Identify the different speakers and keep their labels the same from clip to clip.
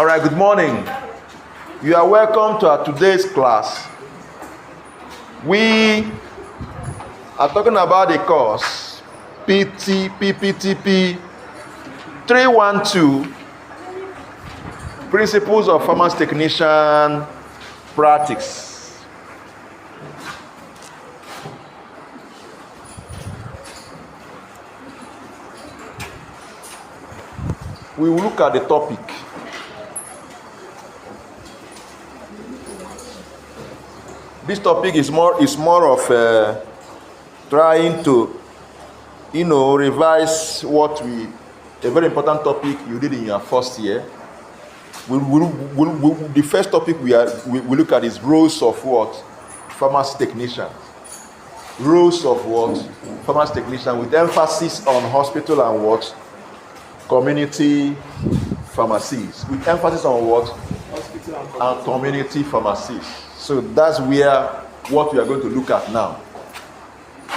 Speaker 1: All right, good morning. You are welcome to our today's class. We are talking about the course PPTP 312 Principles of Pharmacy Technician Practice. We will look at the topic. This topic is more of trying to, revise a very important topic you did in your first year. The first topic we look at is roles of what? Pharmacy technician. Roles of what? Pharmacy technician, with emphasis on hospital and what? Community pharmacies. With emphasis on what? Hospital and community pharmacies. So that's what we are going to look at now.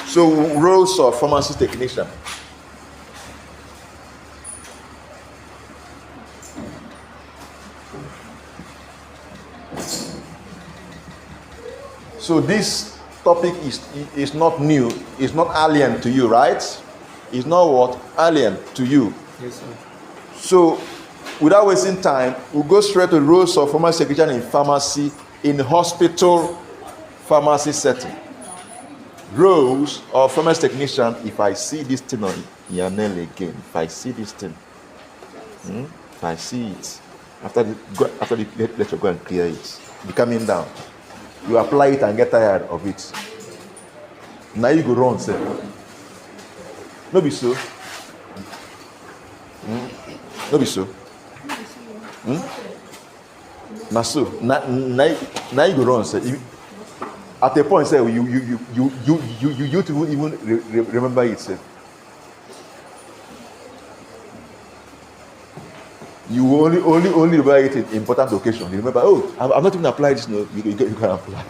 Speaker 1: So roles of pharmacy technician. So this topic is not new, it's not alien to you, right? It's not what? Alien to you.
Speaker 2: Yes, sir.
Speaker 1: So without wasting time, we'll go straight to roles of pharmacy technician in pharmacy, in hospital pharmacy setting. Roles of pharmacy technician, if I see this thing on your nail again, if I see this thing, if I see it, after let you go and clear it, be coming down. You apply it and get tired of it. Now you go run, sir. No be so. No be so. Now so. Now you go run, sir. At a point, sir, you even remember it, sir. You only remember it in important occasion. You remember, I've not even applied this. No, you can apply.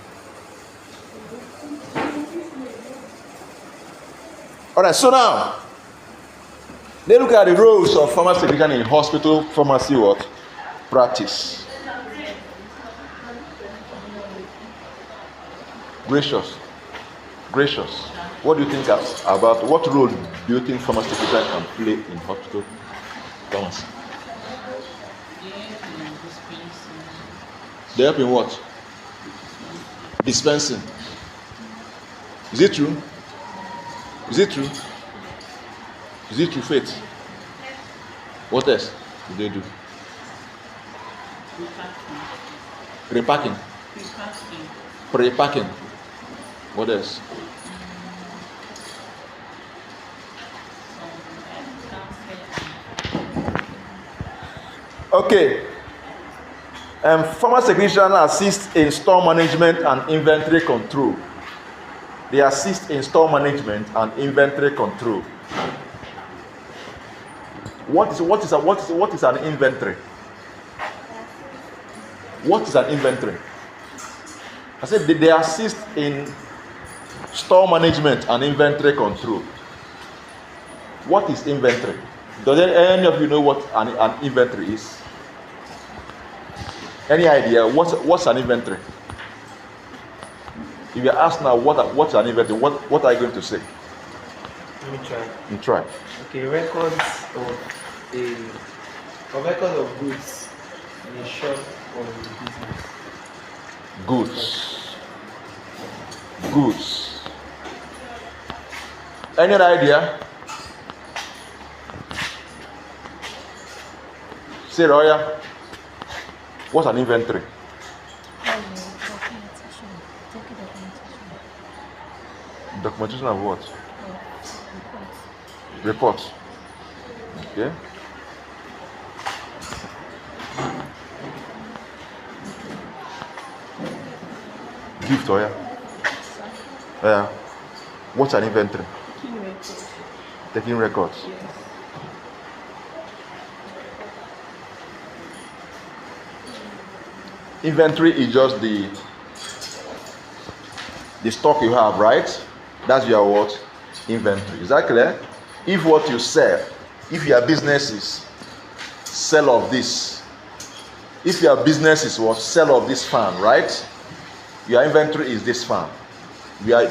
Speaker 1: All right. So now, let's look at the roles of pharmacy technician in hospital pharmacy what? Practice. Gracious. What do you think about what role do you think pharmacy technician can play in hospital pharmacy? They help in what? Dispensing. Is it true? Is it true? Is it true, Faith? What else do they do? Repacking. Pre-packing. What else? Okay. Pharmacy technicians assist in store management and inventory control. They assist in store management and inventory control. What is an inventory? What is an inventory? I said they assist in store management and inventory control. What is inventory? Does any of you know what an inventory is? Any idea what's an inventory? If you ask now what's an inventory, what are you going to say?
Speaker 2: Let me try.
Speaker 1: You try.
Speaker 2: Okay, record of goods in a shop or in a business.
Speaker 1: Goods. Any other idea? Say, Roya, what's an inventory? Documentation of what? Reports. Okay. Gift, Roya. What's an inventory? Taking records.
Speaker 3: Yes.
Speaker 1: Inventory is just the stock you have, right? That's your what? Inventory. Is that clear? If what you sell, if your business is sell of this, if your business is what sell of this fan, right? Your inventory is this fan. We are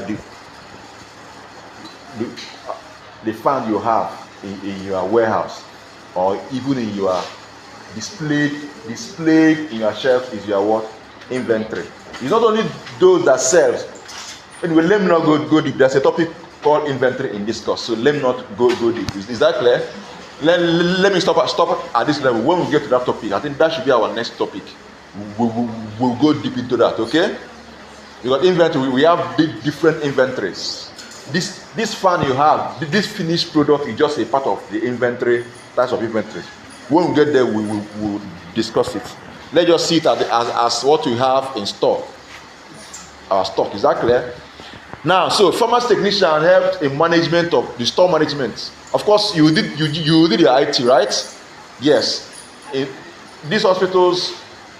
Speaker 1: the fan you have in your warehouse, or even in your displayed in your shelf is your what? Inventory. It's not only those that sells. Anyway, let me not go deep. There's a topic called inventory in this course, so let me not go deep. Is that clear? Let me stop at this level. When we get to that topic, I think that should be our next topic. We'll go deep into that, okay? Because inventory, we have different inventories. This fan you have, this finished product is just a part of the inventory, types of inventory. When we get there, we will discuss it. Let's just see it as what we have in stock. Our stock, is that clear? Now, so pharmacy technician helped in management of the store management. Of course, you did your IT, right? Yes. In these hospitals,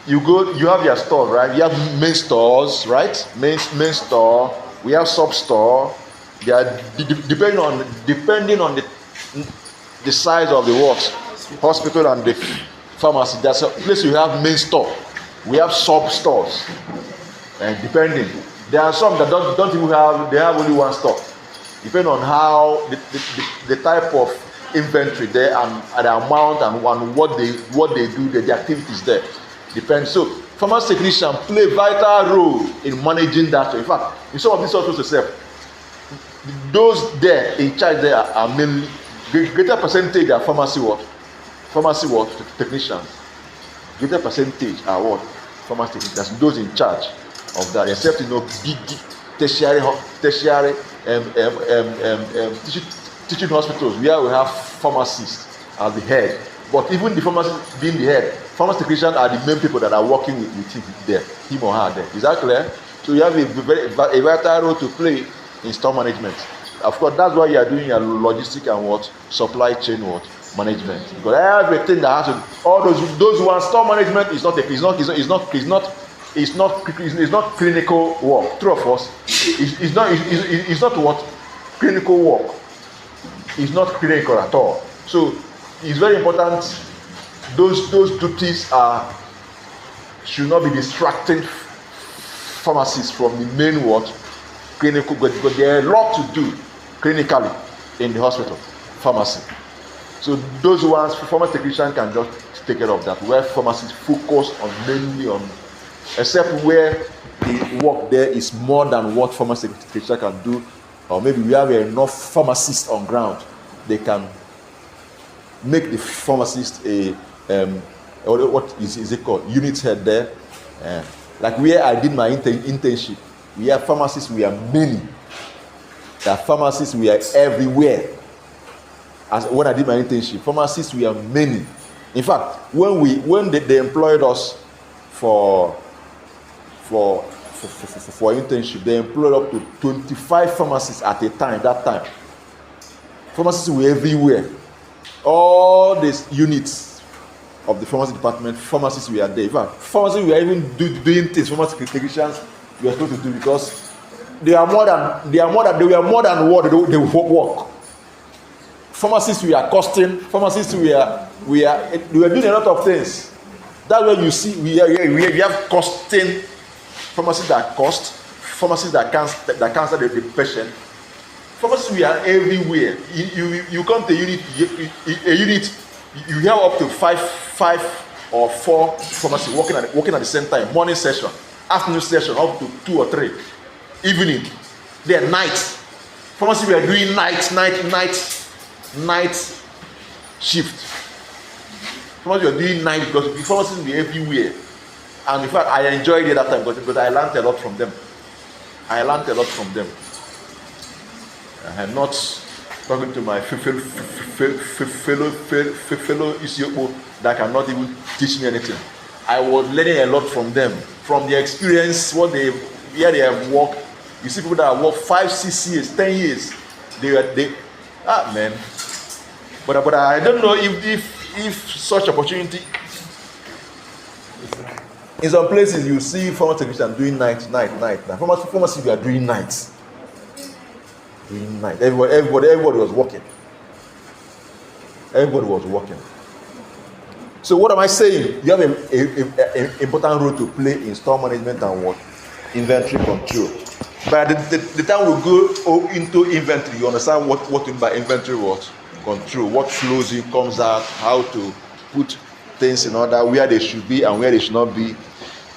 Speaker 1: you have your store, right? You have main stores, right? Main store. We have sub store. They are depending on the size of the hospital and the pharmacy. There's a place you have main store. We have sub stores, and depending. There are some that don't even have. They have only one store. Depending on how the type of inventory there and the amount and what they do, the activities there depends. So pharmacy technician play vital role in managing that. In fact, in some of these hospitals itself, those there in charge there are mainly greater percentage are pharmacy technicians. Greater percentage are what? Pharmacy technicians. Those in charge of that, except big tertiary teaching hospitals where we have pharmacists as the head. But even the pharmacist being the head, pharmacy technicians are the main people that are working with him there, him or her there. Is that clear? So you have a vital role to play in store management. Of course, that's why you are doing your logistic and supply chain management. Because everything that has to, all those who want store management is not clinical work. True of us, it's not what clinical work. It's not clinical at all. So it's very important. Those duties should not be distracting pharmacists from the main clinical. But there are a lot to do clinically in the hospital, pharmacy. So those ones, pharmacy technician can just take care of that. Where pharmacists focus mainly on. Except where the work there is more than what pharmacy technician can do, or maybe we have enough pharmacists on ground, they can make the pharmacist what is it called, unit head there. Like where I did my internship, we have pharmacists. We are many. There are pharmacists. We are everywhere. As when I did my internship, pharmacists we are many. In fact, when they employed us for internship, they employed up to 25 pharmacists at a time. That time, pharmacists were everywhere. All these units of the pharmacy department, pharmacists were there. In fact, pharmacists were even doing things pharmacy technicians were supposed to do, because they were more than what they work. Pharmacists were costing. Pharmacists were doing a lot of things. That's why you see we have costing. Pharmacists that cost, pharmacists that cancel the patient. Pharmacists we are everywhere. You come to a unit, you have up to five or four pharmacists working at the same time. Morning session, afternoon session, up to 2 or 3. Evening, then night. Pharmacists we are doing night shift. Pharmacists we are doing night because the pharmacists we are everywhere. And in fact, I enjoyed it that time because I learned a lot from them. I'm not talking to my fellow Isiokpo that cannot even teach me anything. I was learning a lot from them, from their experience, where they have worked. You see people that have worked 5, 6 years, 10 years. Man. But I don't know if such opportunity. In some places, you see pharmacy technicians doing night. Now, pharmacy we are doing nights. Everybody was working. So what am I saying? You have an important role to play in store management and what? Inventory control. By the time we go into inventory, you understand what you mean by inventory what? Control. What flows in, comes out, how to put things in order, where they should be and where they should not be.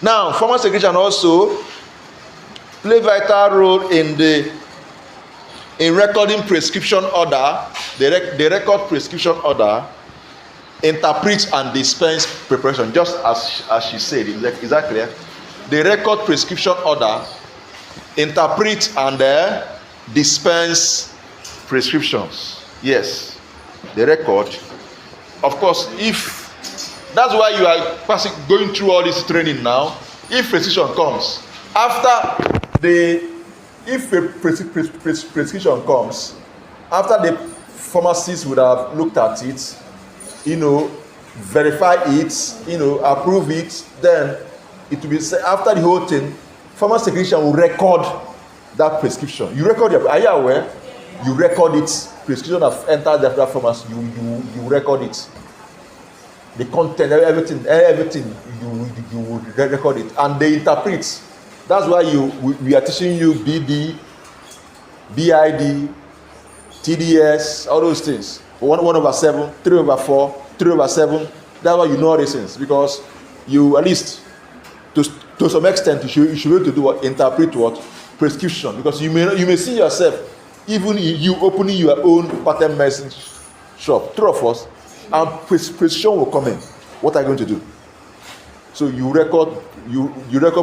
Speaker 1: Now, formal segregation also play vital role in recording prescription order. They record prescription order, interpret and dispense preparation, just as she said. Is that clear? They record prescription order, interpret and dispense prescriptions. Yes, they record. Of course, if that's why you are going through all this training now. If prescription comes after if a prescription comes after the pharmacist would have looked at it, verify it, approve it, then it will be after the whole thing, pharmacy technician will record that prescription. You record it. Are you aware? You record it. Prescription have entered that pharmacy. You record it. The content, everything you will record it, and they interpret. That's why we are teaching you BD, BID, TDS, all those things. 1/7, 3/4, 3/7. That's why you know all these things, because you, at least to some extent, you should be able to do what? Interpret what? Prescription. Because you may see yourself, even you opening your own pattern medicine shop, true of us, and prescription will come in. What are you going to do? So you record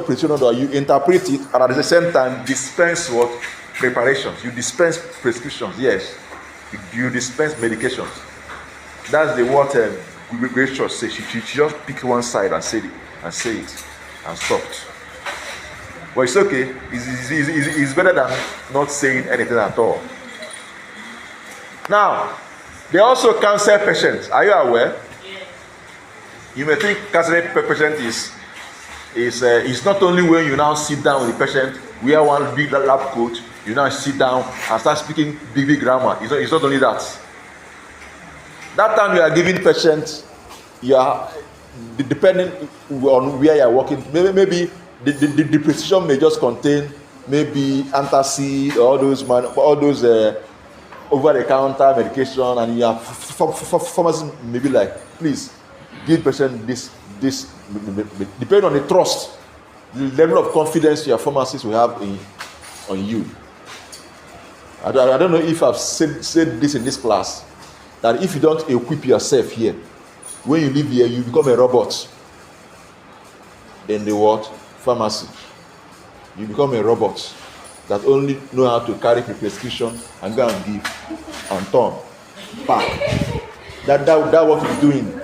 Speaker 1: prescription order, you interpret it, and at the same time dispense what? Preparations. You dispense prescriptions. Yes, you dispense medications. That's the what Grace Church says. She just picked one side and said it and stopped. But it's okay. It's better than not saying anything at all. Now, they also counsel patients. Are you aware? You may think counseling patient is not only when you now sit down with the patient, wear one big lab coat, you now sit down and start speaking big grammar. It's not only that. That time you are giving patient, you are depending on where you are working. Maybe the prescription may just contain maybe antacid or all those over the counter medication, and you have pharmacy maybe like, please give patient this depending on the trust, the level of confidence your pharmacist will have on you. I don't know if I've said this in this class, that if you don't equip yourself here, when you leave here, you become a robot in the what? Pharmacy. You become a robot that only know how to carry the prescription and go and give and turn back. That what you're doing.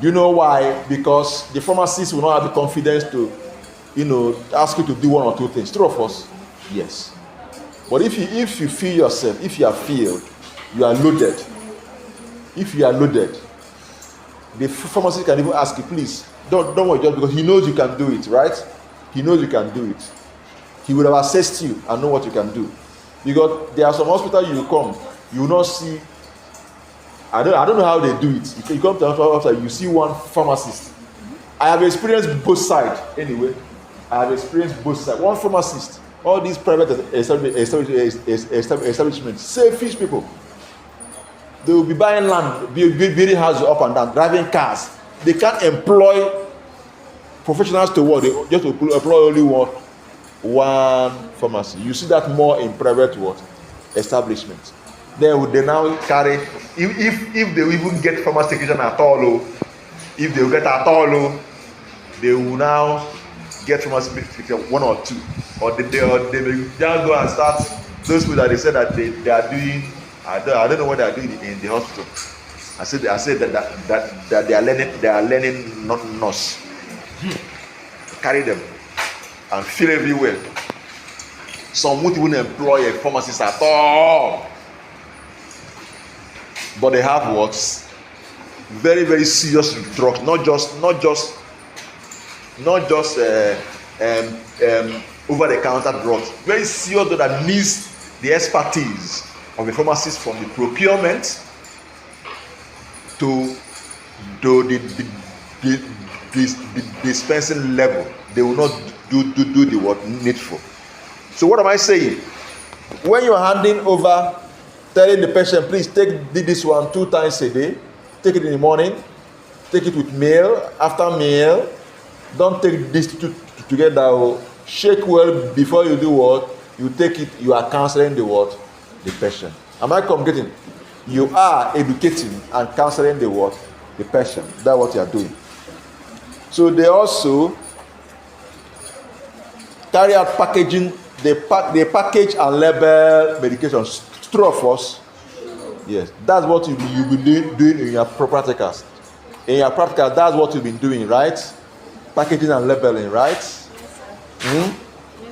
Speaker 1: Do you know why? Because the pharmacist will not have the confidence to, ask you to do one or two things. True of us? Yes. But if you feel yourself, if you are filled, you are loaded. If you are loaded, the pharmacist can even ask you, please, don't worry, just because he knows you can do it, right? He knows you can do it. He would have assessed you and know what you can do. Because there are some hospitals you come, you will not see. I don't know how they do it. You come to the hospital, you see one pharmacist. I have experienced both sides. Anyway, I have experienced both sides. One pharmacist, all these private establishments, selfish people. They will be buying land, building houses up and down, driving cars. They can't employ professionals to work. They just employ only one pharmacy. You see that more in private establishments. They now carry, if they even get pharmacy technician at all, if they will get at all, they will now get pharmacy technician one or two, or they may just go and start those people that they said that they are doing. I don't know what they are doing in the hospital. I said that they are learning not nurse. Carry them and fill everywhere. Some won't even employ a pharmacist at all. But they have what? Very, very serious drugs, not just over the counter drugs. Very serious drugs that needs the expertise of the pharmacist, from the procurement to the dispensing level. They will not do the what needful. So what am I saying? When you are handing over, telling the patient, please take this one 2 times a day. Take it in the morning. Take it with meal, after meal. Don't take this together. Shake well before you do what? You take it, you are counseling the what? The patient. Am I communicating? You are educating and counseling the what? The patient. That's what you are doing. So they also carry out packaging. They package and label medications. True of us? Yes. That's what you've been doing in your practicals. In your practicals, that's what you've been doing, right? Packaging and labeling, right? Yes,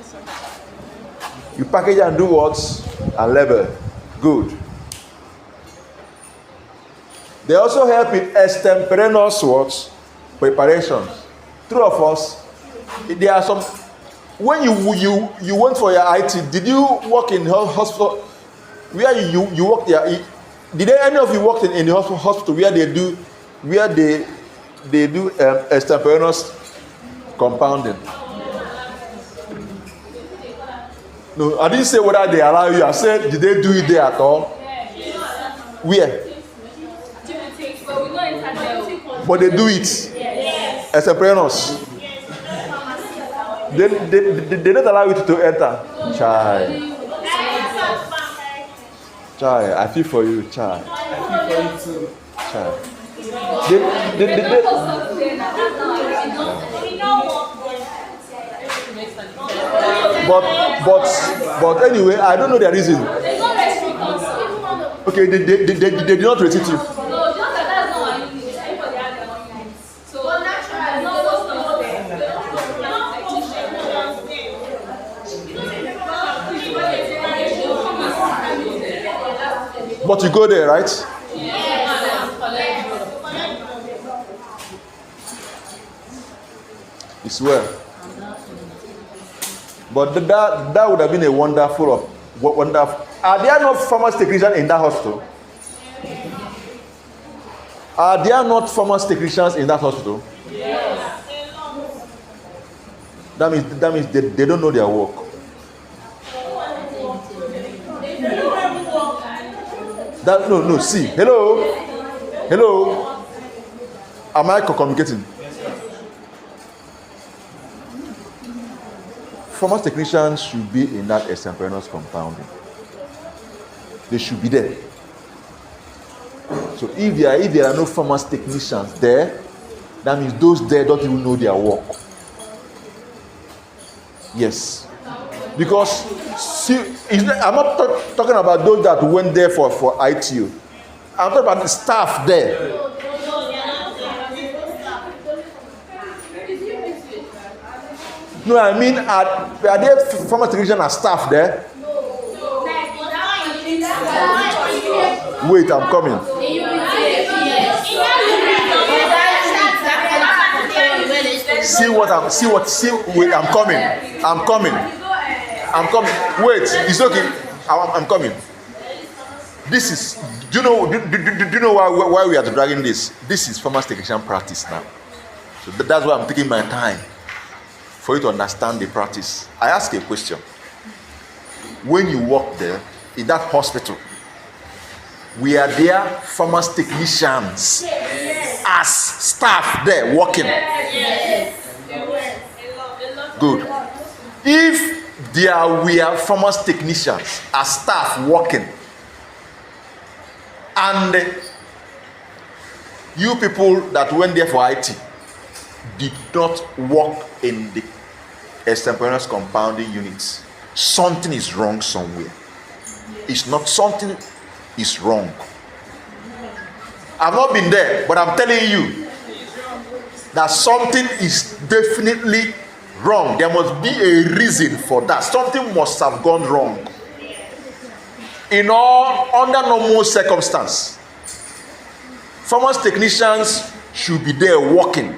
Speaker 1: sir. You package and do what? And label. Good. They also help in extemporaneous what? Preparations. True of us? There are some. When you went for your IT, did you work in hospital? Where you work there? Did any of you work in the hospital where they do extemporaneous compounding? No, I didn't say whether they allow you. I said, did they do it there at all? Where? But they do it. Extemporaneous. They don't allow you to enter. Child, I feel for you, child. Child. But anyway, I don't know the reason. Okay, they did not restrict you. But you go there, right? It's well. But that would have been a wonderful. Are there not pharmacy technicians in that hospital? Are there not pharmacy technicians in that hospital? Yes. That means they don't know their work. No. See, hello. Am I communicating? Pharmacy technicians should be in that extemporaneous compounding. They should be there. So if there are no pharmacy technicians there, that means those there don't even know their work. Yes. Because I'm not talking about those that went there for ITU. I'm talking about the staff there. No, I mean, are there pharmacy technicians and staff there? Wait, I'm coming. Wait, I'm coming. Wait, it's okay. I'm coming. This is. Do you know why we are dragging this? This is pharmacy technician practice now. So that's why I'm taking my time for you to understand the practice. I ask a question. When you work there in that hospital, we are there pharmacy technicians as staff there working. Good. If we are pharmacy technicians as staff working, and you people that went there for IT did not work in the extemporaneous compounding units, something is wrong somewhere. It's not something is wrong. I've not been there, but I'm telling you that something is definitely wrong. There must be a reason for that. Something must have gone wrong. Under normal circumstance, pharmacy technicians should be there working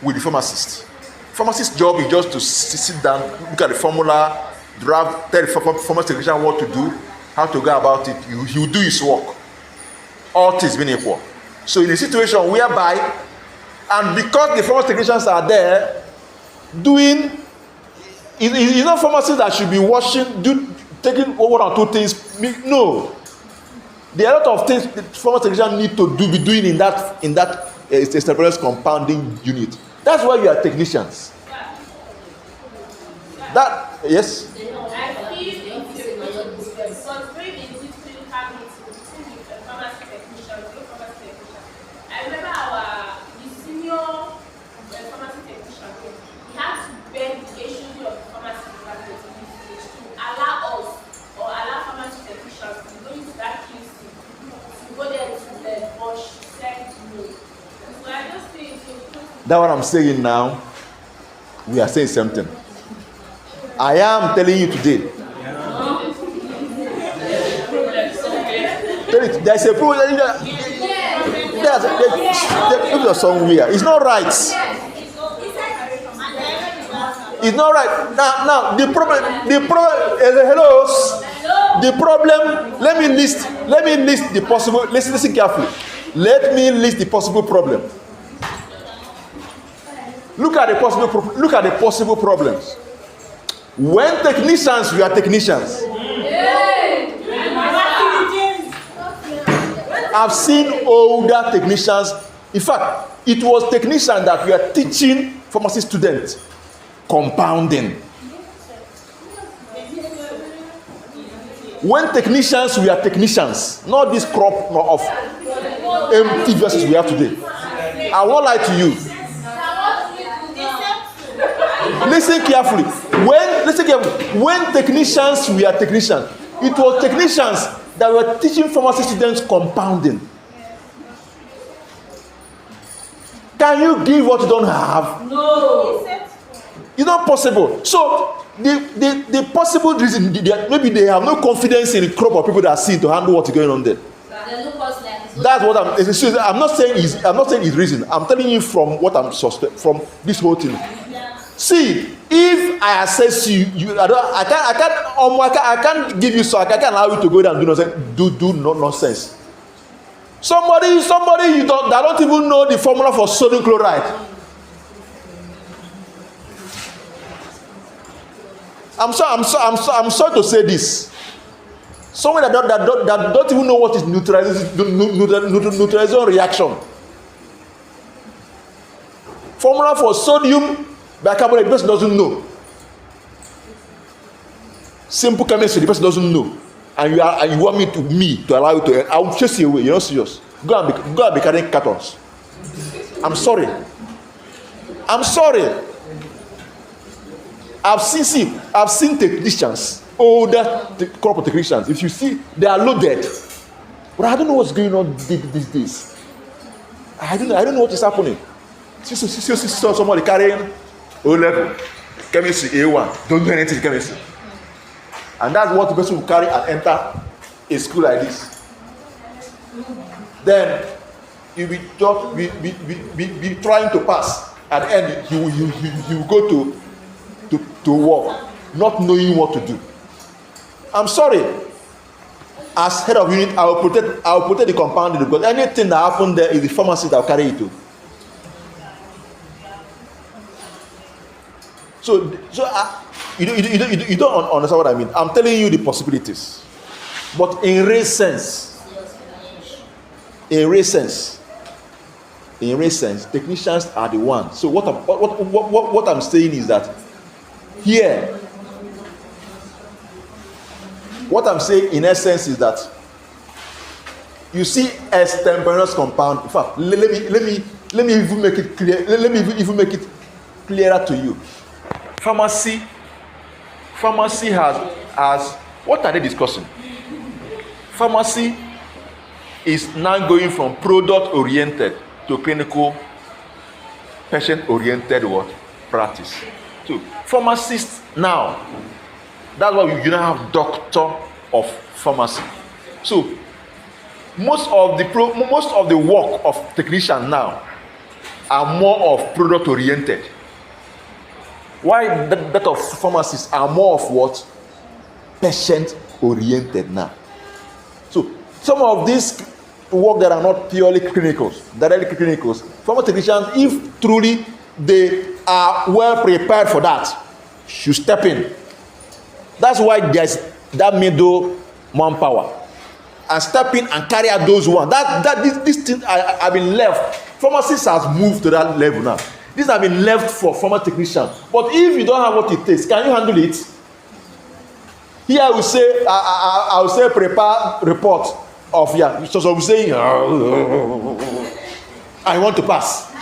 Speaker 1: with the pharmacist. Pharmacist's job is just to sit down, look at the formula, draft, tell the pharmacy technician what to do, how to go about it. He will do his work. All things being equal. So in a situation whereby, and because the pharmacy technicians are there doing, it's not pharmacists that should be taking one or two things. No, there are a lot of things the pharmacy technicians need to be doing in that established compounding unit. That's why you are technicians. That, yes. That's what I'm saying now. We are saying something. I am telling you today. There's a problem. There's somewhere. It's not right. It's not right. Now the problem. Hello. The problem. Let me list the possible. Listen carefully. Let me list the possible problem. Look at the possible problems. When technicians, we are technicians. I've seen older technicians. In fact, it was technicians that we are teaching pharmacy students compounding. When technicians, we are technicians. Not this crop of empty verses we have today. I won't lie to you. Listen carefully. When technicians, we are technicians. It was technicians that were teaching pharmacy students compounding. Can you give what you don't have?
Speaker 3: No.
Speaker 1: It's not possible. So the possible reason, maybe they have no confidence in the crop of people that are seen to handle what's going on there. That's what I'm not saying is reason. I'm telling you from what I'm from this whole thing. See, if I assess you, I can't give you, so I can't allow you to go down and do nonsense. Somebody you don't even know the formula for sodium chloride. I'm sorry to say this. Someone that don't even know what is neutralization reaction. Formula for sodium bicarbonate, the person doesn't know. Simple chemistry, the person doesn't know. And you want me to allow you to, I will chase you away. You're not serious. Go and be carrying cartons. I'm sorry. I've seen technicians, older crop technicians. If you see, they are loaded. But I don't know what's going on these days. I don't know what is happening. See somebody carrying O-level, chemistry A1, don't do anything in chemistry. And that's what the person will carry and enter a school like this. Then you'll be trying to pass. At the end, you will go to work, not knowing what to do. I'm sorry. As head of unit, I will protect the compound because anything that happened there is the pharmacy that will carry it to. So you don't understand what I mean. I'm telling you the possibilities, but in real sense, technicians are the ones. So what I'm saying is that here, what I'm saying in essence is that you see extemporaneous compound. In fact, let me even make it clear. Let me even make it clearer to you. Pharmacy has what are they discussing? Pharmacy is now going from product oriented to clinical patient oriented practice. So pharmacists now, that's why you now have doctor of pharmacy. So most of the work of technicians now are more of product oriented. Why that of pharmacists are more of what? Patient oriented now. So some of these work that are not purely clinicals, directly clinicals. Pharmacy technicians, if truly they are well prepared for that, should step in. That's why there's that middle manpower. And step in and carry out those ones. This thing have been left. Pharmacists has moved to that level now. These have been left for former technicians. But if you don't have what it takes, can you handle it? Here I will say, I will say prepare report of So I'm saying, I want to pass.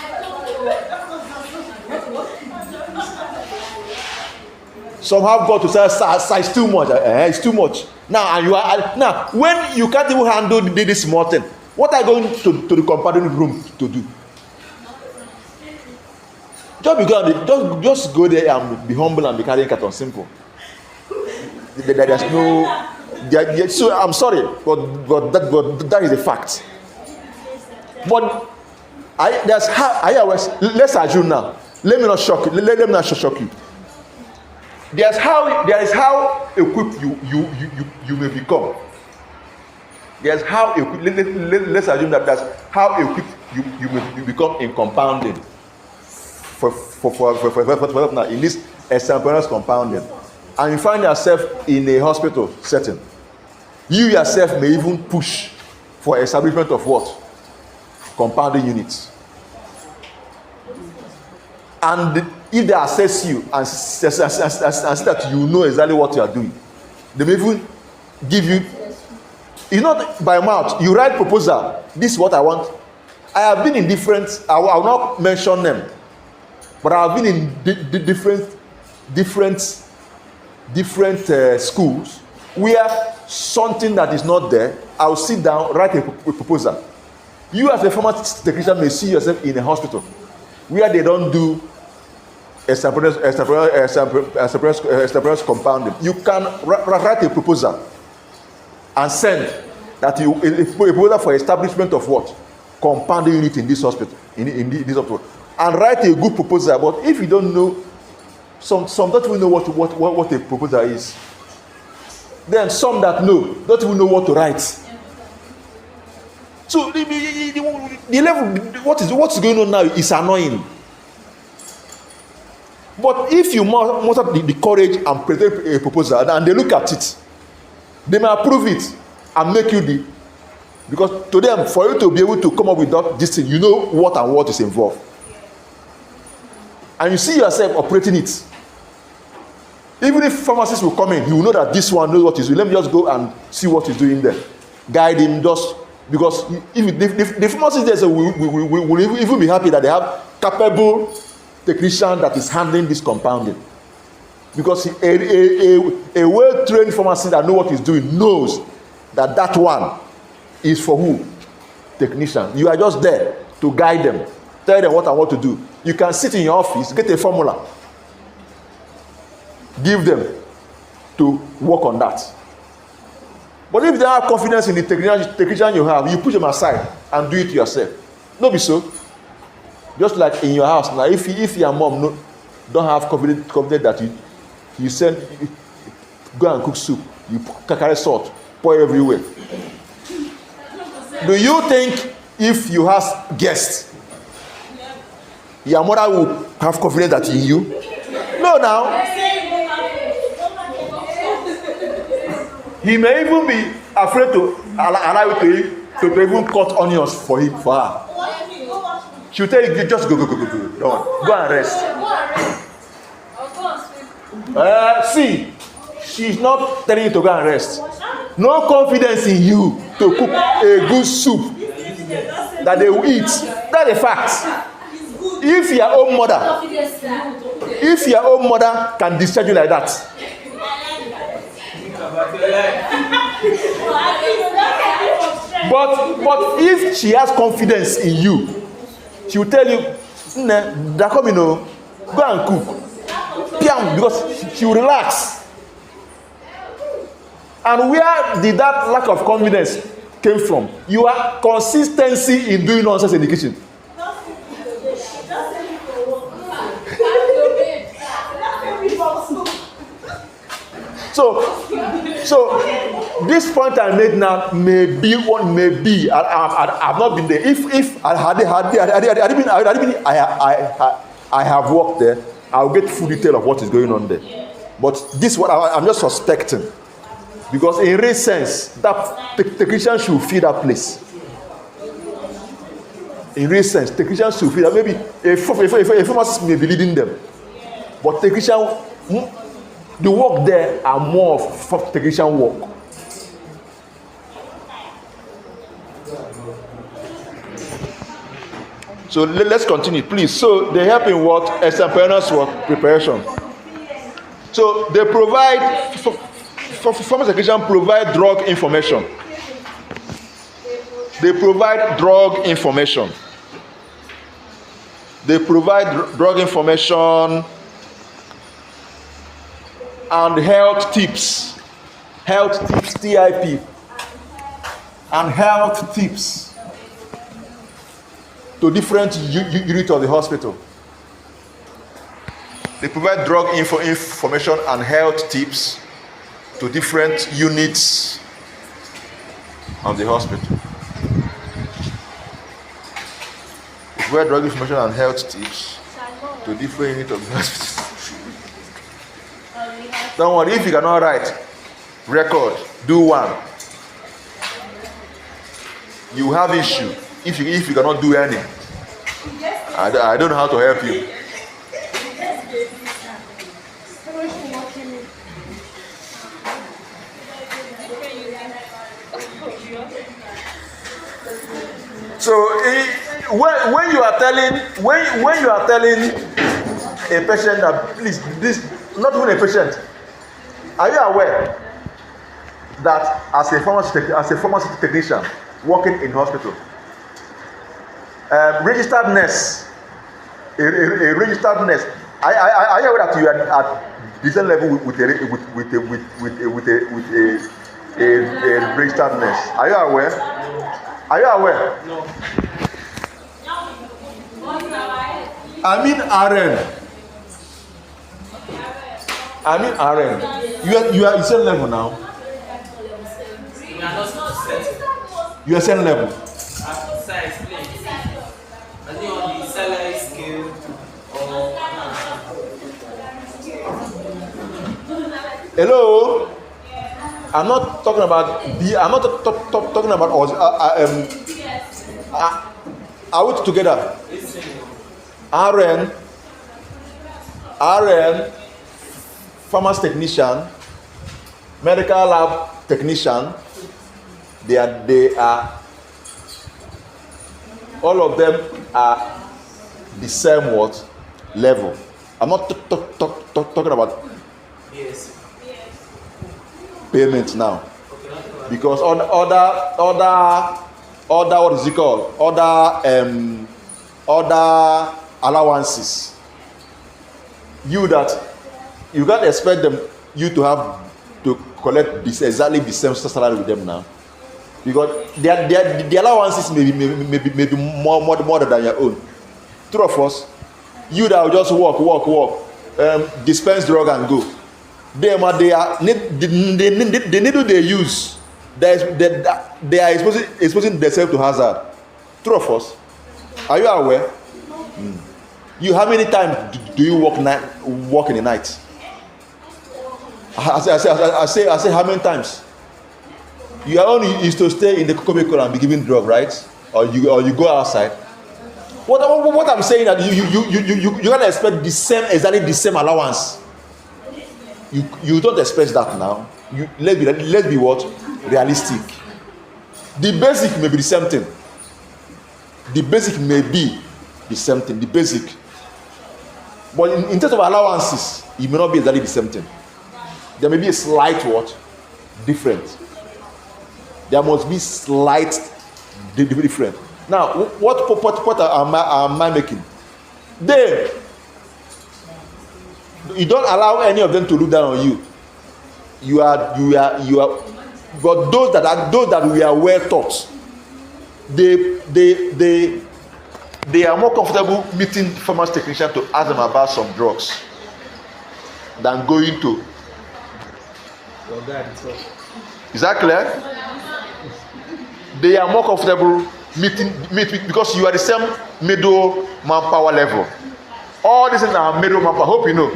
Speaker 1: Some have got to say, it's too much. It's too much. Now, and you are now when you can't even handle this small thing, what are you going to the compounding room to do? Just go there and be humble and be carrying carton. Simple. There's no. So I'm sorry, but that is a fact. But let's assume now. Let me not shock you. Let me not shock you. There is how equipped you may become. There's how let's assume that that's how equipped you may become in compounding. For now, in this extemporaneous compounding, and you find yourself in a hospital setting, you yourself may even push for establishment of what? Compounding units. And if they assess you and see that you know exactly what you are doing, they may even give you, it's not by mouth, you write proposal, this is what I want. I have been in different, I will not mention them, but I have been in different schools where something that is not there, I will sit down, write a proposal. You as a former technician may see yourself in a hospital where they don't do extemporaneous compounding. You can write a proposal and send that a proposal for establishment of what? Compounding unit in this hospital, in this hospital, and write a good proposal. But if you don't know, some don't even know what a proposal is. Then some that know don't even know what to write. So the level, what's going on now is annoying. But if you muster the courage and present a proposal and they look at it, they may approve it and make you because to them, for you to be able to come up with this thing, you know what is involved. And you see yourself operating it. Even if pharmacists will come in, you will know that this one knows what he's doing. Let me just go and see what he's doing there. Guide him just because if the pharmacist there will even be happy that they have capable technician that is handling this compounding, because a well-trained pharmacist that knows what he's doing knows that one is for who? Technician. You are just there to guide them, tell them what I want to do. You can sit in your office, get a formula, give them to work on that. But if they have confidence in the technician you have, you push them aside and do it yourself. No be so. Just like in your house now, if your mom don't have confidence that you send, go and cook soup, you carry salt, pour everywhere. Do you think if you have guests, your mother will have confidence that in you? No, now. He may even be afraid to allow you to even cut onions for her. She'll tell you, just go. Go and rest. See, she's not telling you to go and rest. No confidence in you to cook a good soup that they will eat. That's a fact. If your own mother can discharge you like that, but if she has confidence in you, she will tell you, go and cook. Because she will relax. And where did that lack of confidence came from? Your consistency in doing nonsense in the kitchen. So this point I made now may be one, may be. I've not been there. If I have worked there, I'll get full detail of what is going on there. But this one I'm just suspecting, because in real sense, that technician should feel that place. In real sense, technicians should feel that maybe a pharmacist may be leading them, but technician, the work there are more of technician work. So let's continue, please. So they help in what? Extemporaneous work preparation. So they provide, pharmacy technician provide drug information. They provide drug information. They provide drug information and health tips, TIP, and health tips to different units of the hospital. They provide drug information and health tips to different units of the hospital. They provide drug information and health tips to different units of the hospital. Don't worry, if you cannot write record, do one. You have issue if you cannot do any. I don't know how to help you. So when you are telling a patient that please, this, not even a patient, are you aware that as a pharmacy technician working in hospital, registered nurse, a registered nurse, are you aware that you are at the same level with a registered nurse? Are you aware? Are you aware?
Speaker 2: No.
Speaker 1: RN. You are the same level now. You are same level. Hello. I'm not talking about I'm not talking about us. Are we together? RN, pharmacy technician, medical lab technician. They are all of them are the same what level. I'm not talking about payment now, because other what is it called? Other allowances. You can't expect you to have to collect exactly the same salary with them now, because the allowances may be more than your own. Two of us, you that will just walk, dispense drug and go. The needle they use, they are exposing themselves to hazard. Two of us, are you aware? You, how many times do you work in the night? I say how many times? You are only used to stay in the cubicle and be given drug, right? Or you go outside. What I'm saying that you can't expect exactly the same allowance. You don't expect that now. Let's be what? Realistic. The basic may be the same thing. The basic may be the same thing. The basic. But in terms of allowances, it may not be exactly the same thing. There may be a slight what? Different. There must be slight different. Now, what am I making? You don't allow any of them to look down on you. You are. But those that we are well taught, they are more comfortable meeting pharmacy technician to ask them about some drugs than going to
Speaker 2: your guy itself.
Speaker 1: Is that clear? They are more comfortable meeting because you are the same middle manpower level. All these things are middle manpower. Hope you know.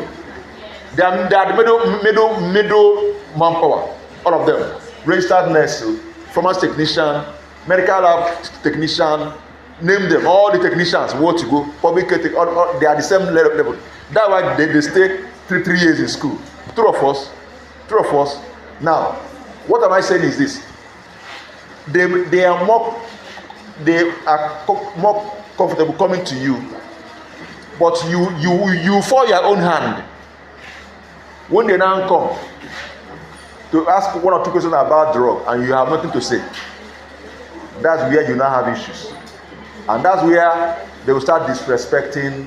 Speaker 1: They are the middle manpower. All of them. Registered nurse, pharmacy technician, medical lab technician, name them. All the technicians want to go. Public they are the same level. That's why they stay 3 years in school. Two of us. Now, what am I saying is this? They are more comfortable coming to you, but you for your own hand. When they now come to ask 1 or 2 questions about drug and you have nothing to say, that's where you now have issues, and that's where they will start disrespecting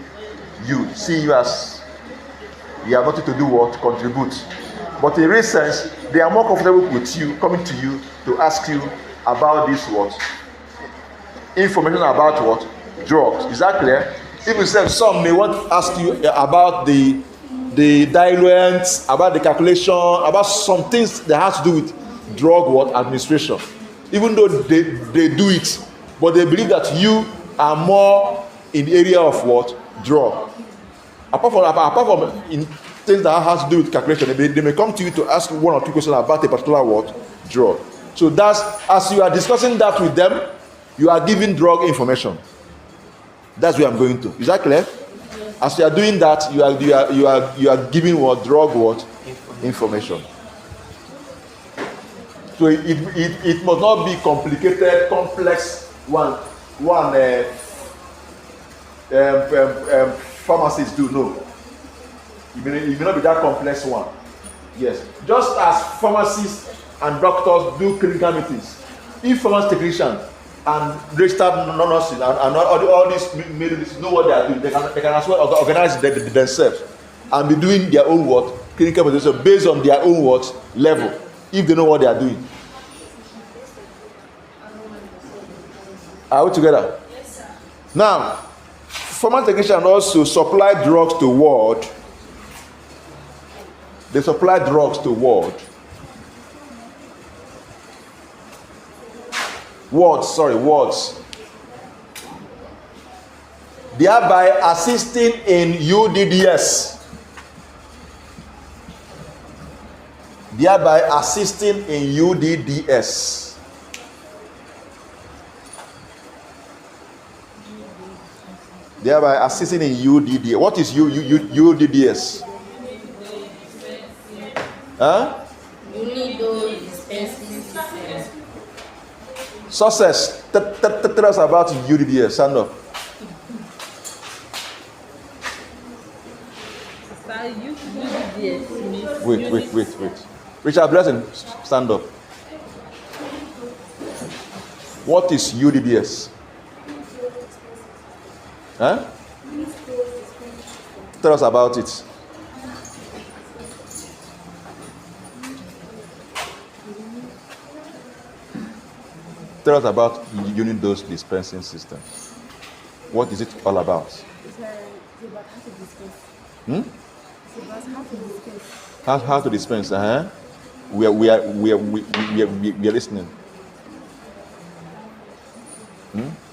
Speaker 1: you, seeing you as you have nothing to do what contribute. But in real sense, they are more comfortable with you, coming to you to ask you about this what information about what drugs. Is that clear? Even some may want to ask you about the diluents, about the calculation, about some things that has to do with drug what administration. Even though they do it, but they believe that you are more in the area of what drug. Apart from in things that has to do with calculation, they may come to you to ask 1 or 2 questions about a particular what drug. So that's, as you are discussing that with them, you are giving drug information. That's where I'm going to. Is that clear? As you are doing that, you are giving what drug what information. So it must not be complicated, complex one pharmacists do. No, it may not be that complex one. Yes, just as pharmacists and doctors do clinical meetings, if pharmacy technicians and registered nurses and all these medics know what they are doing, they can as well organize themselves and be doing their own what clinical presentation based on their own what level, if they know what they are doing. Are we together?
Speaker 3: Yes, sir.
Speaker 1: Now, pharmacy technicians also supply drugs to ward. They supply drugs to ward. Wards. Thereby assisting in UDDS. Thereby assisting in UDDS. Thereby assisting in UDDS. What is UDDS? Huh?
Speaker 3: You need those dispensing systems.
Speaker 1: Success. Tell us about UDDS. Stand up. Wait. Richard Blessing, stand up. What is UDDS? Huh? Tell us about it. Tell us about unit dose dispensing system. What is it all about?
Speaker 4: It's about how to dispense. It's about how to dispense.
Speaker 1: How to dispense? We are listening.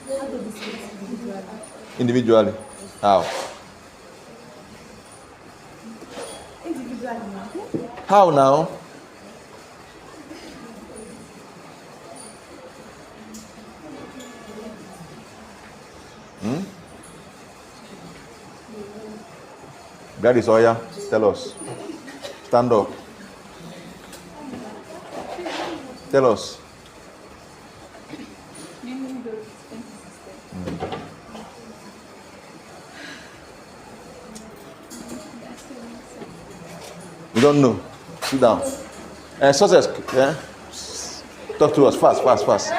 Speaker 4: How to dispense individually.
Speaker 1: Individually. How?
Speaker 4: Individually now.
Speaker 1: How now? Gladys Oya, tell us. Stand up. Tell us. You don't know. Sit down. Success. Yeah? Talk to us fast.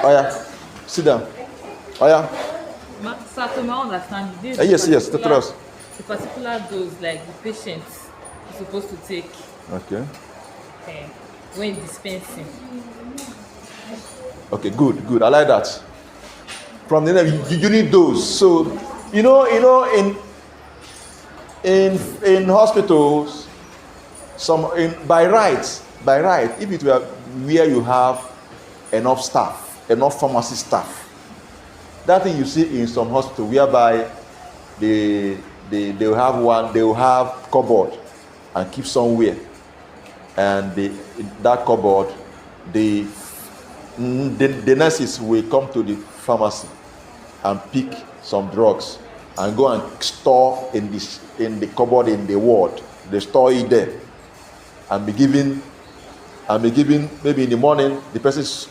Speaker 1: Oya, sit down. Oya.
Speaker 5: Sir, to my understanding,
Speaker 1: Yes. Talk to us.
Speaker 5: the particular dose like the patient is supposed to take
Speaker 1: Okay.
Speaker 5: when dispensing.
Speaker 1: Okay, good. I like that. From the name, you need those. So, in hospitals, by right, if it were where you have enough staff, enough pharmacy staff. That thing you see in some hospital whereby they will have cupboard and keep somewhere, and that cupboard the nurses will come to the pharmacy and pick some drugs and go and store in the cupboard in the ward. They store it there and be giving maybe in the morning the person is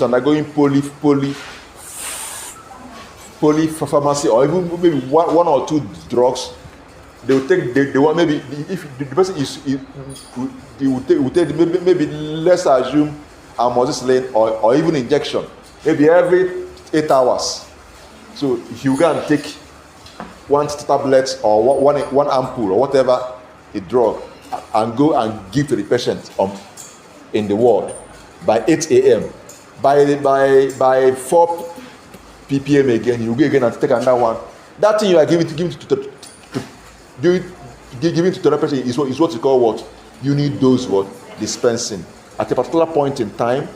Speaker 1: undergoing poly pharmacy, or even maybe one or two drugs. They will take they want, maybe if the person will take maybe let's assume amoxicillin or even injection maybe every 8 hours. So if you can take one tablet or one ampoule or whatever, a drug, and go and give to the patient in the ward by 8 a.m. By 4 ppm again, you go again and take another one. That thing you are giving to the patient is what you call what? You need dose what? Dispensing. At a particular point in time,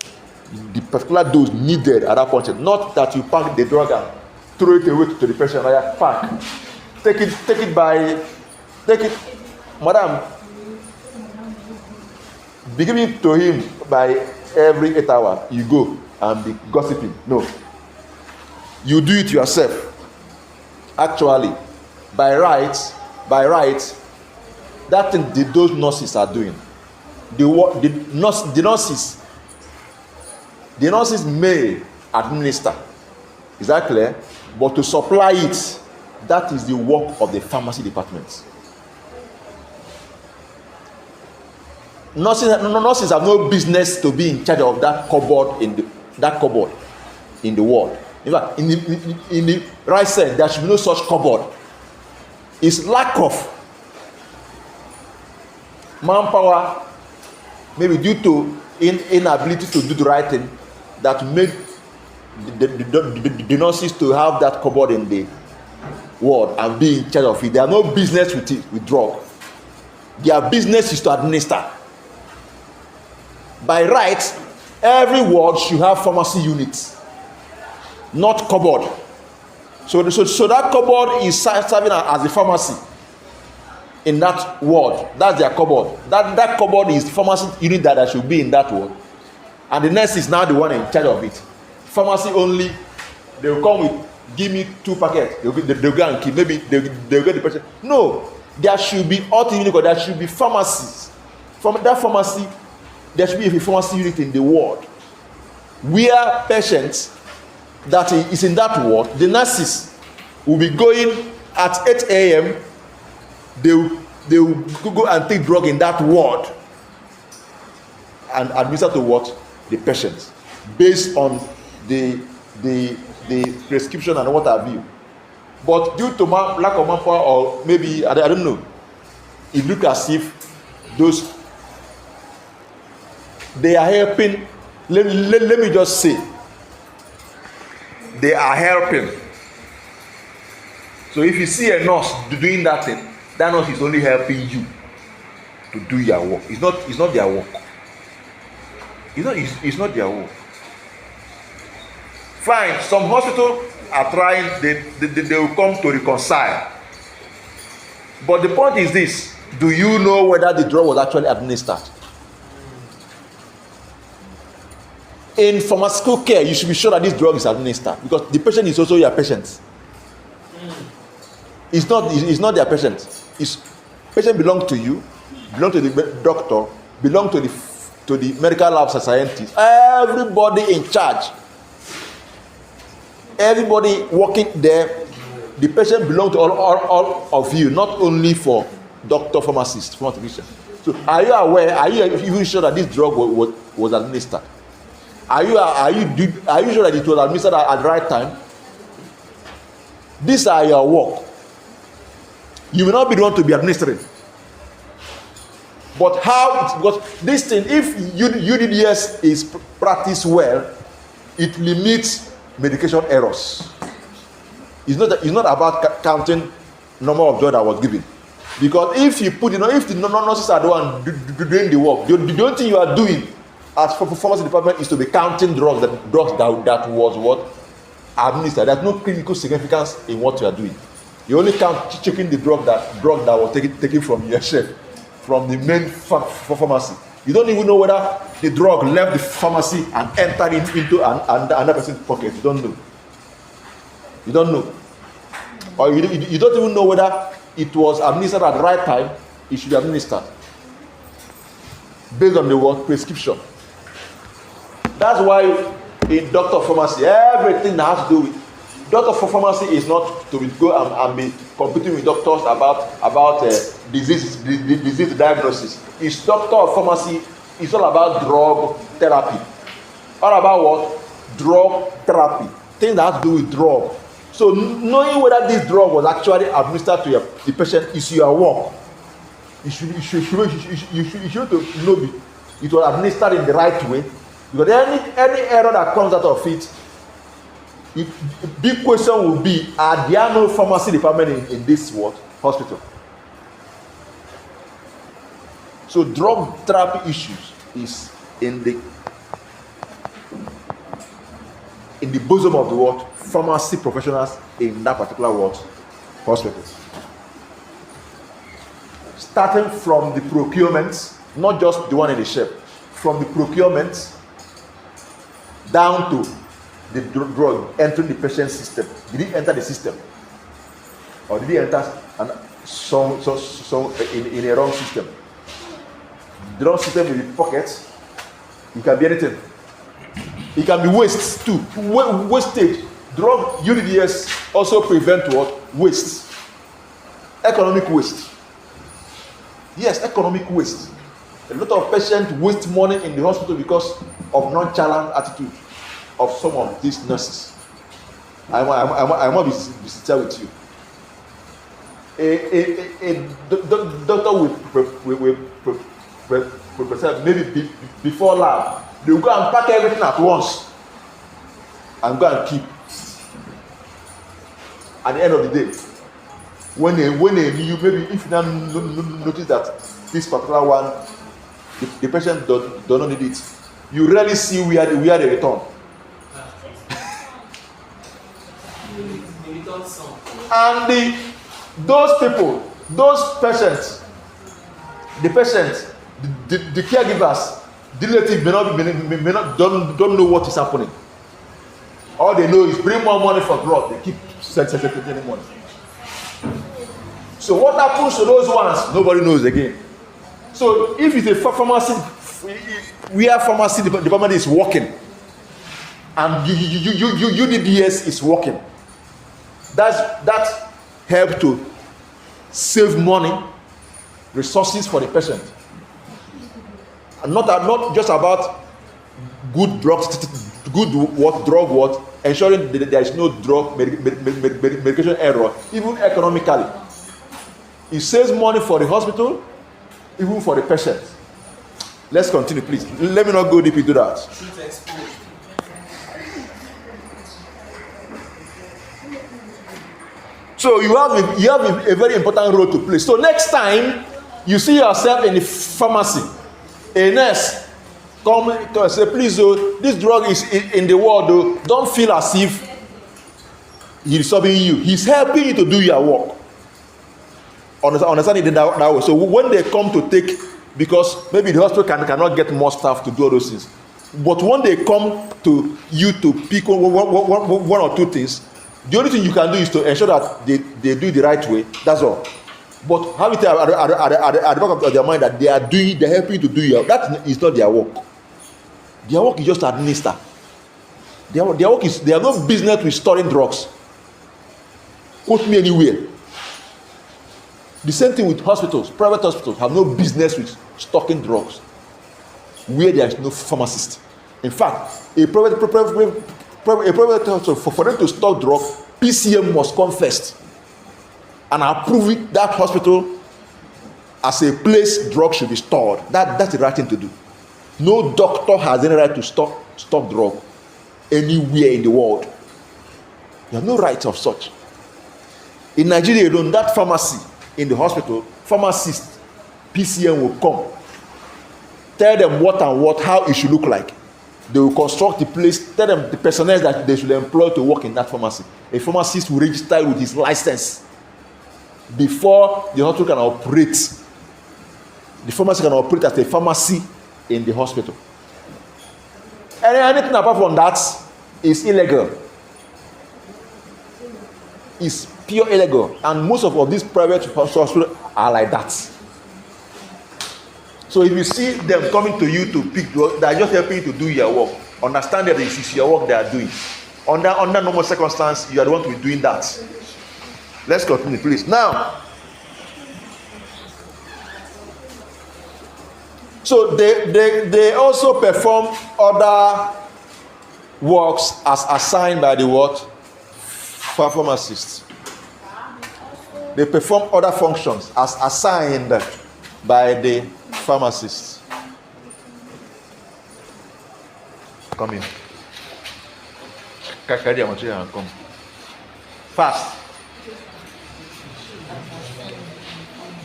Speaker 1: the particular dose needed at that point, not that you pack the drug and throw it away to the patient. Like, pack. Take it, madam. Be giving to him by every 8 hours. You go and be gossiping. No. You do it yourself. Actually, by right, that thing those nurses are doing. The nurses may administer. Is that clear? But to supply it, that is the work of the pharmacy department. Nurses have no business to be in charge of that cupboard in the ward. In fact, in the right sense, there should be no such cupboard. It's lack of manpower, maybe due to inability to do the right thing, that made the nurses to have that cupboard in the ward and be in charge of it. They have no business with drug. Their business is to administer. By right, every ward should have pharmacy units, not cupboard. So that cupboard is serving as a pharmacy in that ward. That's their cupboard. That cupboard is the pharmacy unit that should be in that ward, and the nurse is now the one in charge of it. Pharmacy only, they will come with, give me 2 packets. They'll go and keep. Maybe they'll get the person. No, there should be ultimately there should be pharmacies. From that pharmacy, there should be a pharmacy unit in the ward where patients that is in that ward, the nurses will be going at 8 a.m. They will go and take drug in that ward and administer to what? The patients, based on the prescription and what have you. But due to lack of manpower, or maybe I don't know, it looks as if those they are helping. Let me just say, they are helping. So if you see a nurse doing that thing, that nurse is only helping you to do your work. It's not their work. It's not their work. Fine, some hospitals are trying, they will come to reconcile. But the point is this: do you know whether the drug was actually administered? In pharmaceutical care, you should be sure that this drug is administered, because the patient is also your patient. It's not their patient. Patient belong to you, belong to the doctor, belong to the medical lab scientist. Everybody in charge, everybody working there. The patient belong to all of you, not only for doctor, pharmacist, physician. So, are you aware? Are you even sure that this drug was administered? Are you sure that it was administered at the right time? These are your work. You will not be the one to be administering. But because this thing, if UDDS is practiced well, it limits medication errors. It's not about counting number of drugs that was given. Because if you put, if the nurses are the one doing the work, the only thing you are doing as for pharmacy department is to be counting drugs that was what administered. There's no clinical significance in what you are doing. You only count checking the drug that was taken from your shelf, from the main pharmacy. You don't even know whether the drug left the pharmacy and entered into another person's pocket. You don't know. You don't know. Or you don't even know whether it was administered at the right time. It should be administered based on the word prescription. That's why in doctor pharmacy, everything that has to do with doctor for pharmacy is not to go and be competing with doctors about disease diagnosis. It's doctor of pharmacy. It's all about drug therapy. All about what? Drug therapy. Things that have to do with drug. So knowing whether this drug was actually administered to the patient is your work. You should know it was administered in the right way. Because any error that comes out of it, big question will be: are there no pharmacy department in this hospital? So drug therapy issues is in the bosom of the pharmacy professionals in that particular hospital. Starting from the procurement, not just the one in the shelf, from the procurement down to the drug entering the patient's system. Did it enter the system, or did it enter in a wrong system? The wrong system will be pockets. It can be anything. It can be waste too. Wastage. Drug UDDS also prevent what? Waste. Economic waste. Yes, economic waste. A lot of patients waste money in the hospital because of nonchalant attitude of some of these nurses. I want to be sincere with you. A doctor will present maybe before lab. They will go and pack everything at once and go and keep. At the end of the day, when they maybe if you now notice that this particular one, the patient do not need it, you rarely see where they return. And those people, those patients, the caregivers, the relative may not don't know what is happening. All they know is bring more money for drug. They keep sending money. So what happens to those ones? Nobody knows again. So if it's a pharmacy, where pharmacy department is working, and UDDS is working, that help to save money, resources for the patient. And not just about good drugs, drug ensuring that there is no drug medication error, even economically. It saves money for the hospital, even for the patient. Let's continue, please. Let me not go deep into that. So you have a very important role to play. So next time you see yourself in the pharmacy, a nurse come and say, please, this drug is in the world. Don't feel as if he's serving you. He's helping you to do your work. Understand it that way. So when they come to take, because maybe the hospital cannot get more staff to do all those things, but when they come to you to pick one or two things, the only thing you can do is to ensure that they do it the right way. That's all. But have it at the back of their mind that they're helping you to do your. That is not their work. Their work is just to administer. Their work is, they have no business with storing drugs. Quote me anywhere. The same thing with hospitals. Private hospitals have no business with stocking drugs where there is no pharmacist. In fact, a private hospital, for them to stock drug, PCM must come first and approve it, that hospital as a place drug should be stored. That's the right thing to do. No doctor has any right to stock drug anywhere in the world. You have no right of such. In Nigeria alone, that pharmacy in the hospital, pharmacist, PCN will come. Tell them what and what, how it should look like. They will construct the place, tell them the personnel that they should employ to work in that pharmacy. A pharmacist will register with his license before the hospital can operate. The pharmacy can operate as a pharmacy in the hospital. And anything apart from that is illegal. It's pure illegal. And most of these private hospitals are like that. So if you see them coming to you to pick, they are just helping you to do your work. Understand that this is your work they are doing. Under normal circumstances, you are the one to be doing that. Let's continue, please. Now, so they also perform other works as assigned by the what? Pharmacists. They perform other functions as assigned by the pharmacists. Come in. Carry the material and come. Fast.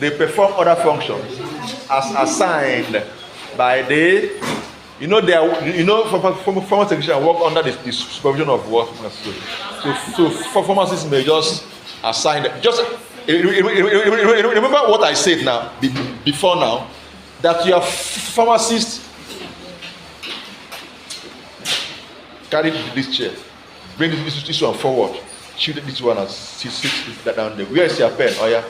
Speaker 1: They perform other functions as assigned by the, pharmacy technicians work under the supervision of what? So pharmacists may just assign, just remember what I said now, before now, that your pharmacist carry this chair, bring this one forward, shoot this one and sit that down there. Where is your pen? Oh yeah.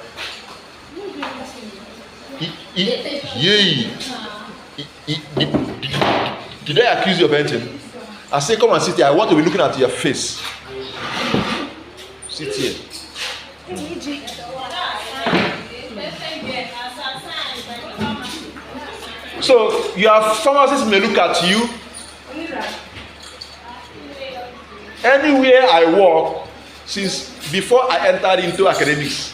Speaker 1: Did I accuse you of anything? I say, come and sit here. I want to be looking at your face. Sit here. So your pharmacist may look at you. Anywhere I work, since before I entered into academics,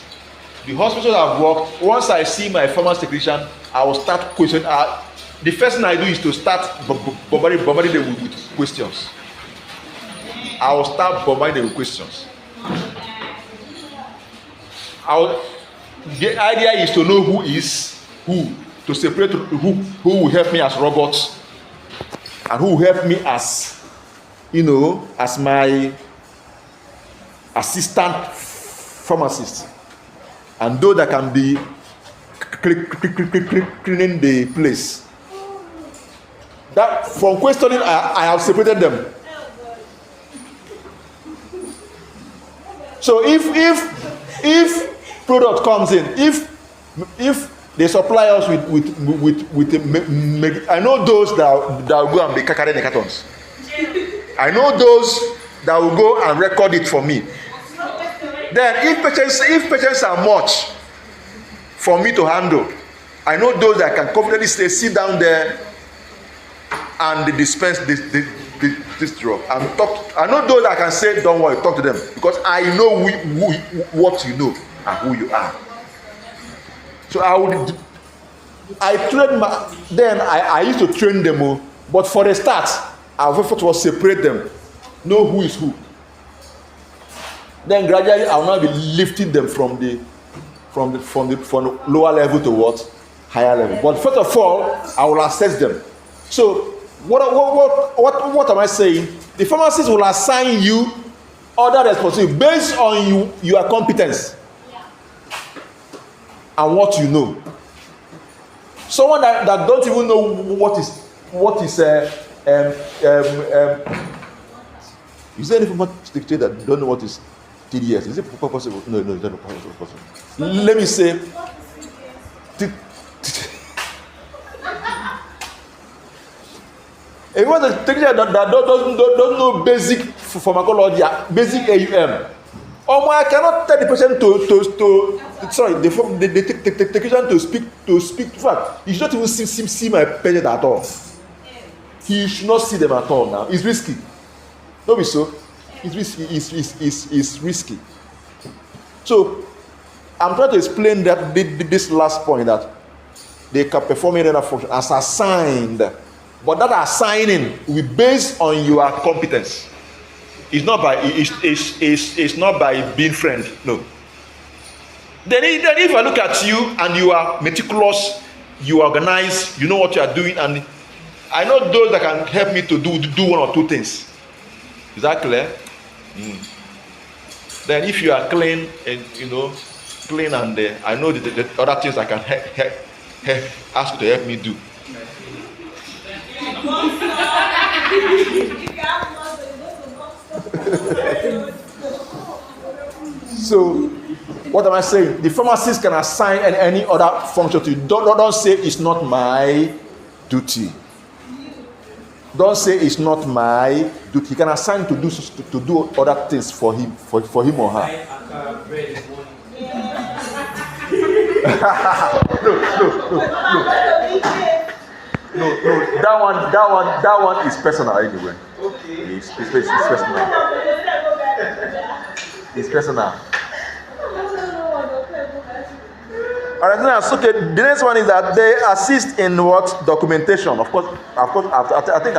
Speaker 1: the hospitals I've worked, once I see my pharmacy technician, I will start questioning. The first thing I do is to start bombarding them with questions. I will start bombarding them with questions. The idea is to know who is who, to separate who will help me as robots and who will help me as, as my assistant pharmacist, and those that can be cleaning the place. That from questioning, I have separated them. So if product comes in, if they supply us with I know those that will go and be carrying the cartons. I know those that will go and record it for me. Then if patients are much for me to handle, I know those that can confidently sit down there and they dispense this drug and talk. I know those that can say, don't worry, talk to them, because I know what you know and who you are. So I used to train them, but for the start, our effort was separate them, know who is who. Then gradually I will now be lifting them from the lower level to what? Higher level. But first of all, I will assess them. So what am I saying? The pharmacist will assign you other responsibilities based on your competence and what you know. Someone that don't even know what is is there any pharmacist that don't know what is TDS? Is it possible? No, it's not possible. Let me say, if you want to take that doesn't know basic pharmacology, basic AUM, I cannot tell the patient the technician to speak. In fact, he should not even see my patient at all. He should not see them at all now. It's risky. Don't be so. It's risky. It's risky. So I'm trying to explain that this last point, that they can perform any other function as assigned, but that assigning will be based on your competence. It's not by being friend. No. Then if I look at you and you are meticulous, you are organized, you know what you are doing, and I know those that can help me to do one or two things. Is that clear? Then if you are clean and clean, and I know the other things I can ask you to help me do. So, what am I saying? The pharmacist can assign any other function to you. Don't say it's not my duty. Don't say it's not my duty. He can assign to do other things for him or her. No. That one is personal anyway.
Speaker 2: Okay.
Speaker 1: It's personal. It's personal. Alright, now okay. The next one is that they assist in what? Documentation. Of course. I think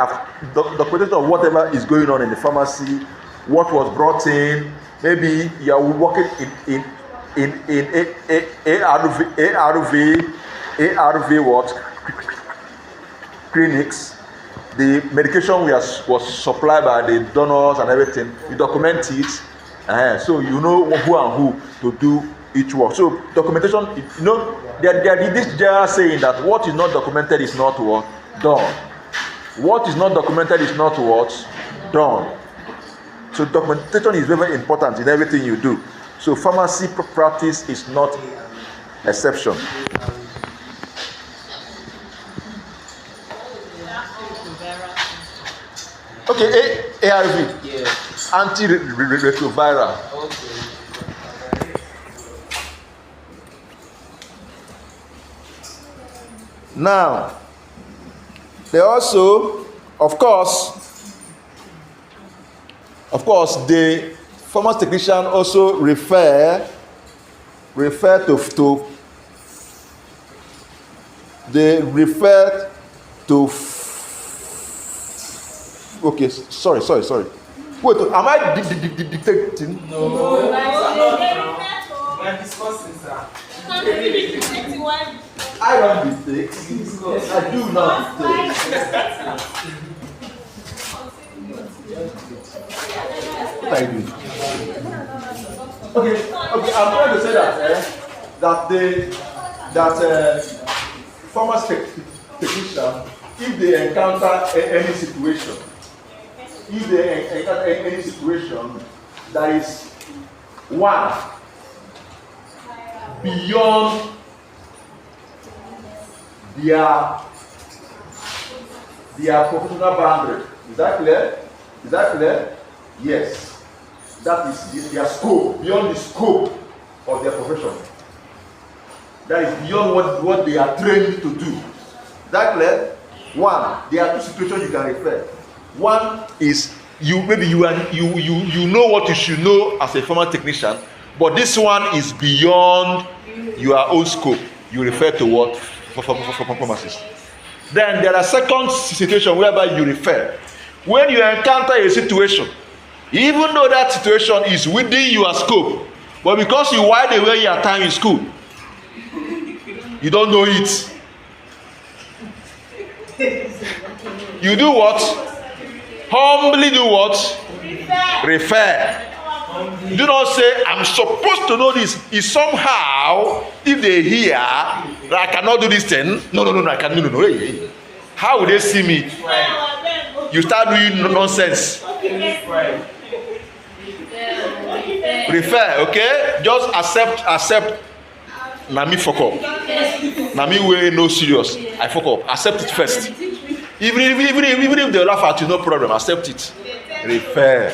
Speaker 1: documentation of whatever is going on in the pharmacy, what was brought in. Maybe you are working in ARV what? Clinics. The medication was supplied by the donors and everything. You document it, so you know who and who to do each work. So documentation, there is this general saying that what is not documented is not what done. What is not documented is not what done. So documentation is very important in everything you do. So pharmacy practice is not exception. Okay, ARV.
Speaker 2: Yes.
Speaker 1: Antiretroviral.
Speaker 2: Okay.
Speaker 1: Now, they also, of course, the pharmacy technician also refer to okay, sorry. Wait, am I dictating?
Speaker 2: No. We're discussing, sir.
Speaker 1: I don't dictate. I do not dictate. What are you doing? Okay. I'm trying to say that pharmacy technician, if they encounter any situation, that is one beyond their professional boundary. Is that clear? Yes. That is their scope, beyond the scope of their profession. That is beyond what they are trained to do. Is that clear? One, there are two situations you can refer. One is you know what you should know as a pharmacy technician, but this one is beyond your own scope. You refer to what for pharmacists. Then there are second situation whereby you refer. When you encounter a situation, even though that situation is within your scope, but because you while away your time in school, you don't know it. You do what? Humbly do what? Refer. Do not say, I'm supposed to know this. Is somehow, if they hear that I cannot do this thing, no, I can no. Hey. How will they see me? You start doing nonsense. Refer, okay? Just accept. Na me fuck up. Na me way no serious. I fuck up. Accept it first. Even if they laugh at you, no problem. Accept it. Refer.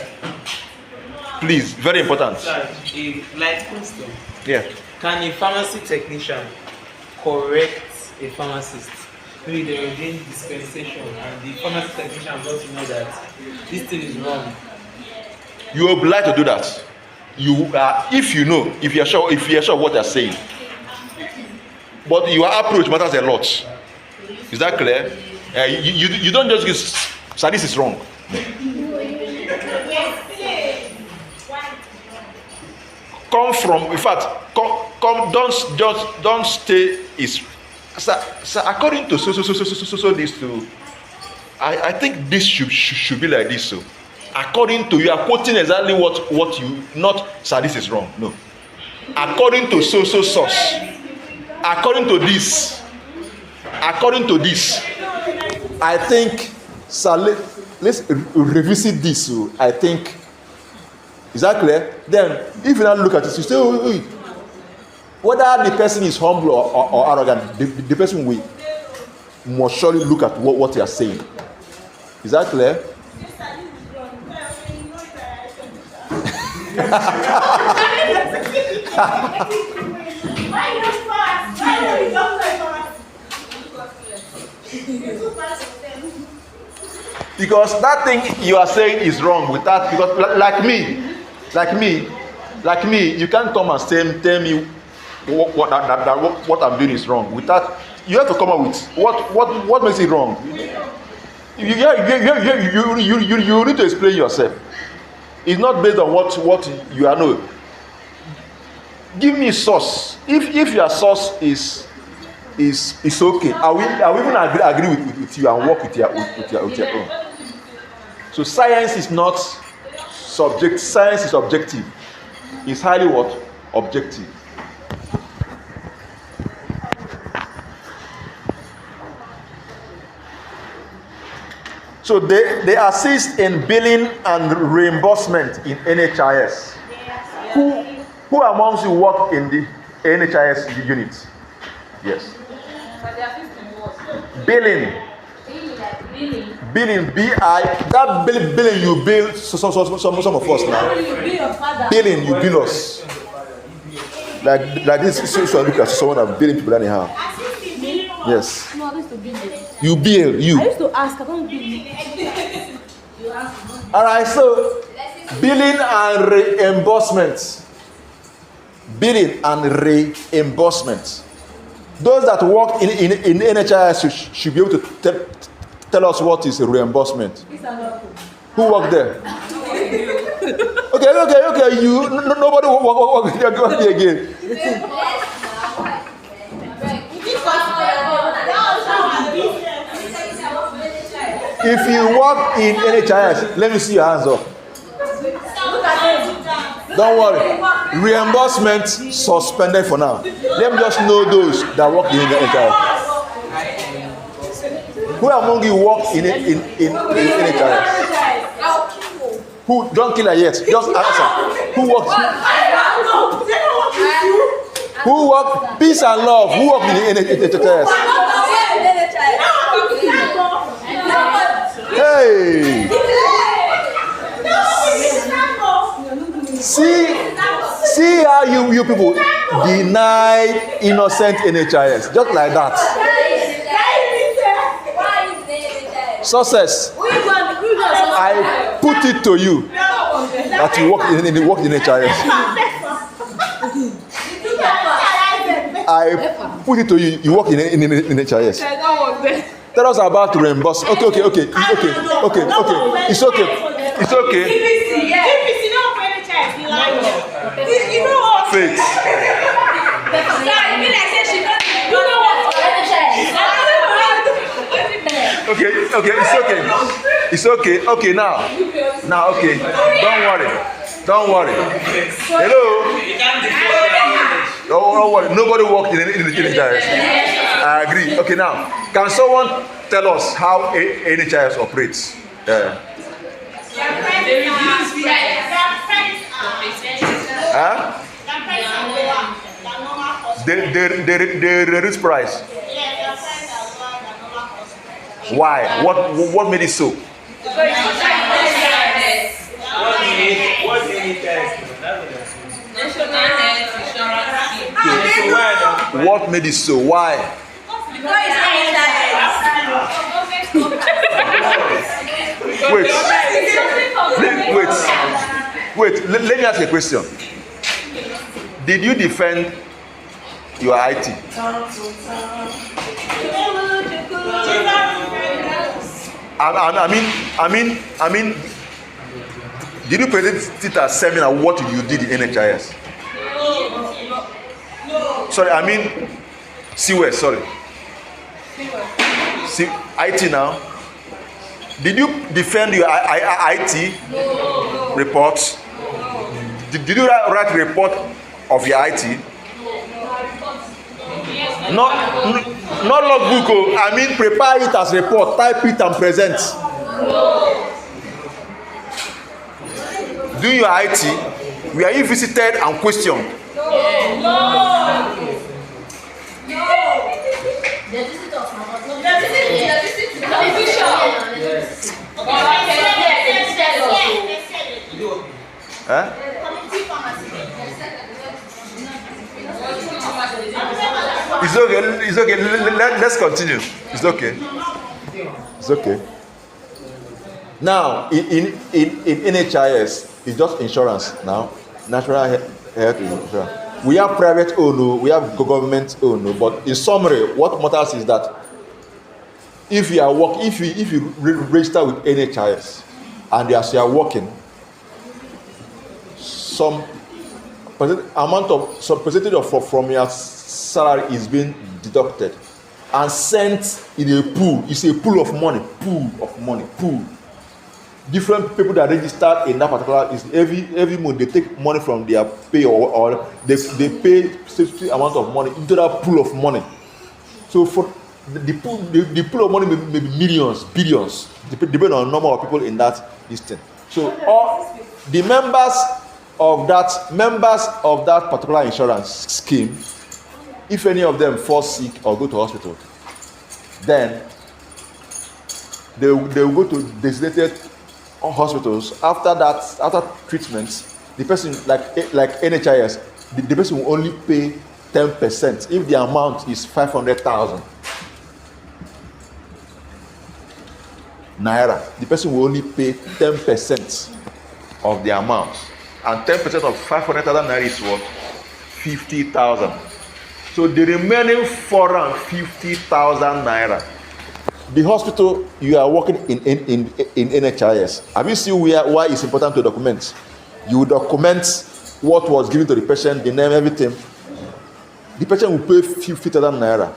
Speaker 1: Please, very important.
Speaker 2: Sir, like question.
Speaker 1: Yeah.
Speaker 2: Can a pharmacy technician correct a pharmacist? Maybe they are doing dispensation and the pharmacy technician wants to know that this thing is wrong.
Speaker 1: You are obliged to do that. You are, if you are sure of what they are saying. But your approach matters a lot. Is that clear? You don't just give, sir, this is wrong. Come from, in fact, come, don't stay is, sir, according to so this too, I think this should be like this. So according to, you are quoting exactly what you, not sir, this is wrong. No, according to so source, according to this, I think, sir, let's revisit this. So I think, is that clear? Then if you now look at it, you say, oh, whether the person is humble or arrogant, the person will must surely look at what you are saying. Is that clear? Because that thing you are saying is wrong with that, because like me, you can't come and tell me what I'm doing is wrong. With that, you have to come up with what makes it wrong. You need to explain yourself. It's not based on what you are. No, give me source. If your source is okay, I will even agree with you and work with your own. So science is not subject. Science is objective. It's highly what? Objective. So they assist in billing and reimbursement in NHIS. Who amongst you work in the NHIS unit? Yes. Billing, B-I, that billing you bill some of us now. Billing, you bill us. Like this, so look at someone that billing people anyhow. Yes.
Speaker 4: No, I used to bill it.
Speaker 1: You bill, you.
Speaker 4: I used to ask, I don't bill it.
Speaker 1: Alright, so billing and reimbursement. Billing and reimbursement. Those that work in NHIS should be able to tell us what is reimbursement. Who worked there? Okay. You nobody work there again. If you work in NHIS, let me see your hands up. Don't worry. Reimbursement suspended for now. Let me just know those that work in NHIS. Who among you work in NHIS? Who? Don't kill her yet. Just answer. Who works? Who work? Peace and love. Who work in NHIS? Hey! See how you people deny innocent NHIS. Just like that. Success. I put it to you that you work in NHIS. I put it to you, you work in NHIS. Tell us about reimburse. Okay. It's okay. Faith. It's okay. Okay, now, okay. Don't worry. Hello. Don't worry. Nobody worked in NHIS. I agree. Okay, now, can someone tell us how NHIS operates? They reduce price. Why? What made it so? What made it so? Why? Wait. Let me ask you a question. Did you defend your IT? I mean, did you present it as seminar what you did in NHIS? sorry, I mean CWES, sorry. See, IT now. Did you defend your IT reports? Did you write a report of your IT? Not logbook. Oh. I mean, prepare it as report, type it and present. Do your IT. Were you visited and questioned? Huh? It's okay. It's okay. Let's continue. It's okay. It's okay. Now, in NHIS, it's just insurance now. National Health Insurance. We have private owned, we have government owned, but in summary, what matters is that if you are working, if you register with NHIS and as you are working, some percentage from your salary is being deducted and sent in a pool. It's a pool of money. Different people that registered in that particular is every month they take money from their pay or they pay specific amount of money into that pool of money. So for the pool of money may be millions, billions, depending on the number of people in that listing. So all the members of that particular insurance scheme, if any of them fall sick or go to hospital, then they will go to designated hospitals. After treatment, the person like NHIS, the person will only pay 10% if the amount is 500,000 naira. The person will only pay 10% of the amount, and 10% of 500,000 naira is what? 50,000. So the remaining 450,000 naira. The hospital you are working in NHIS. Have you seen why it's important to document? You document what was given to the patient, the name, everything. The patient will pay 50,000 naira.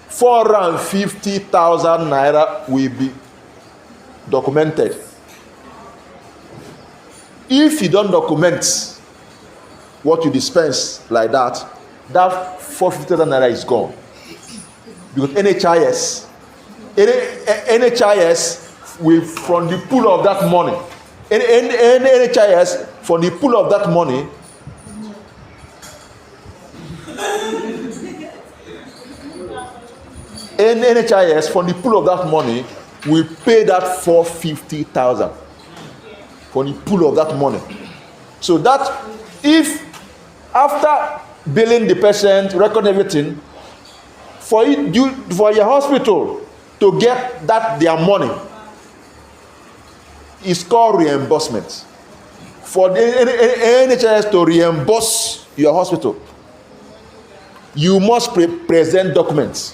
Speaker 1: 450,000 naira will be documented. If you don't document what you dispense like that, that 450,000 naira is gone. Because NHIS will from the pool of that money. NHIS from the pool of that money. NHIS from the pool of that money will pay that 450,000 from the pool of that money. So that if after billing the patient, record everything, for your hospital to get that their money is called reimbursement. For the NHIS to reimburse your hospital, you must present documents,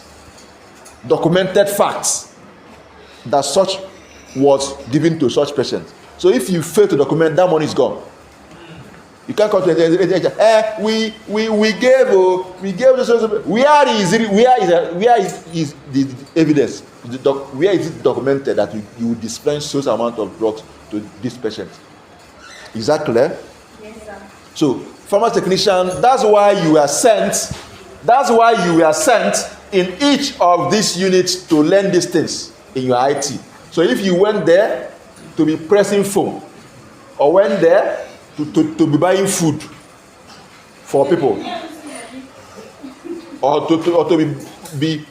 Speaker 1: documented facts that such was given to such patient. So if you fail to document, that money is gone. You can't come to the we gave this. Where is the evidence? Where is it documented that you dispense such amount of drugs to this patient? Is that clear?
Speaker 4: Yes, sir.
Speaker 1: So, pharmacy technician, that's why you were sent in each of these units to learn these things in your IT. So if you went there to be pressing phone, or went there to be buying food for people, or to be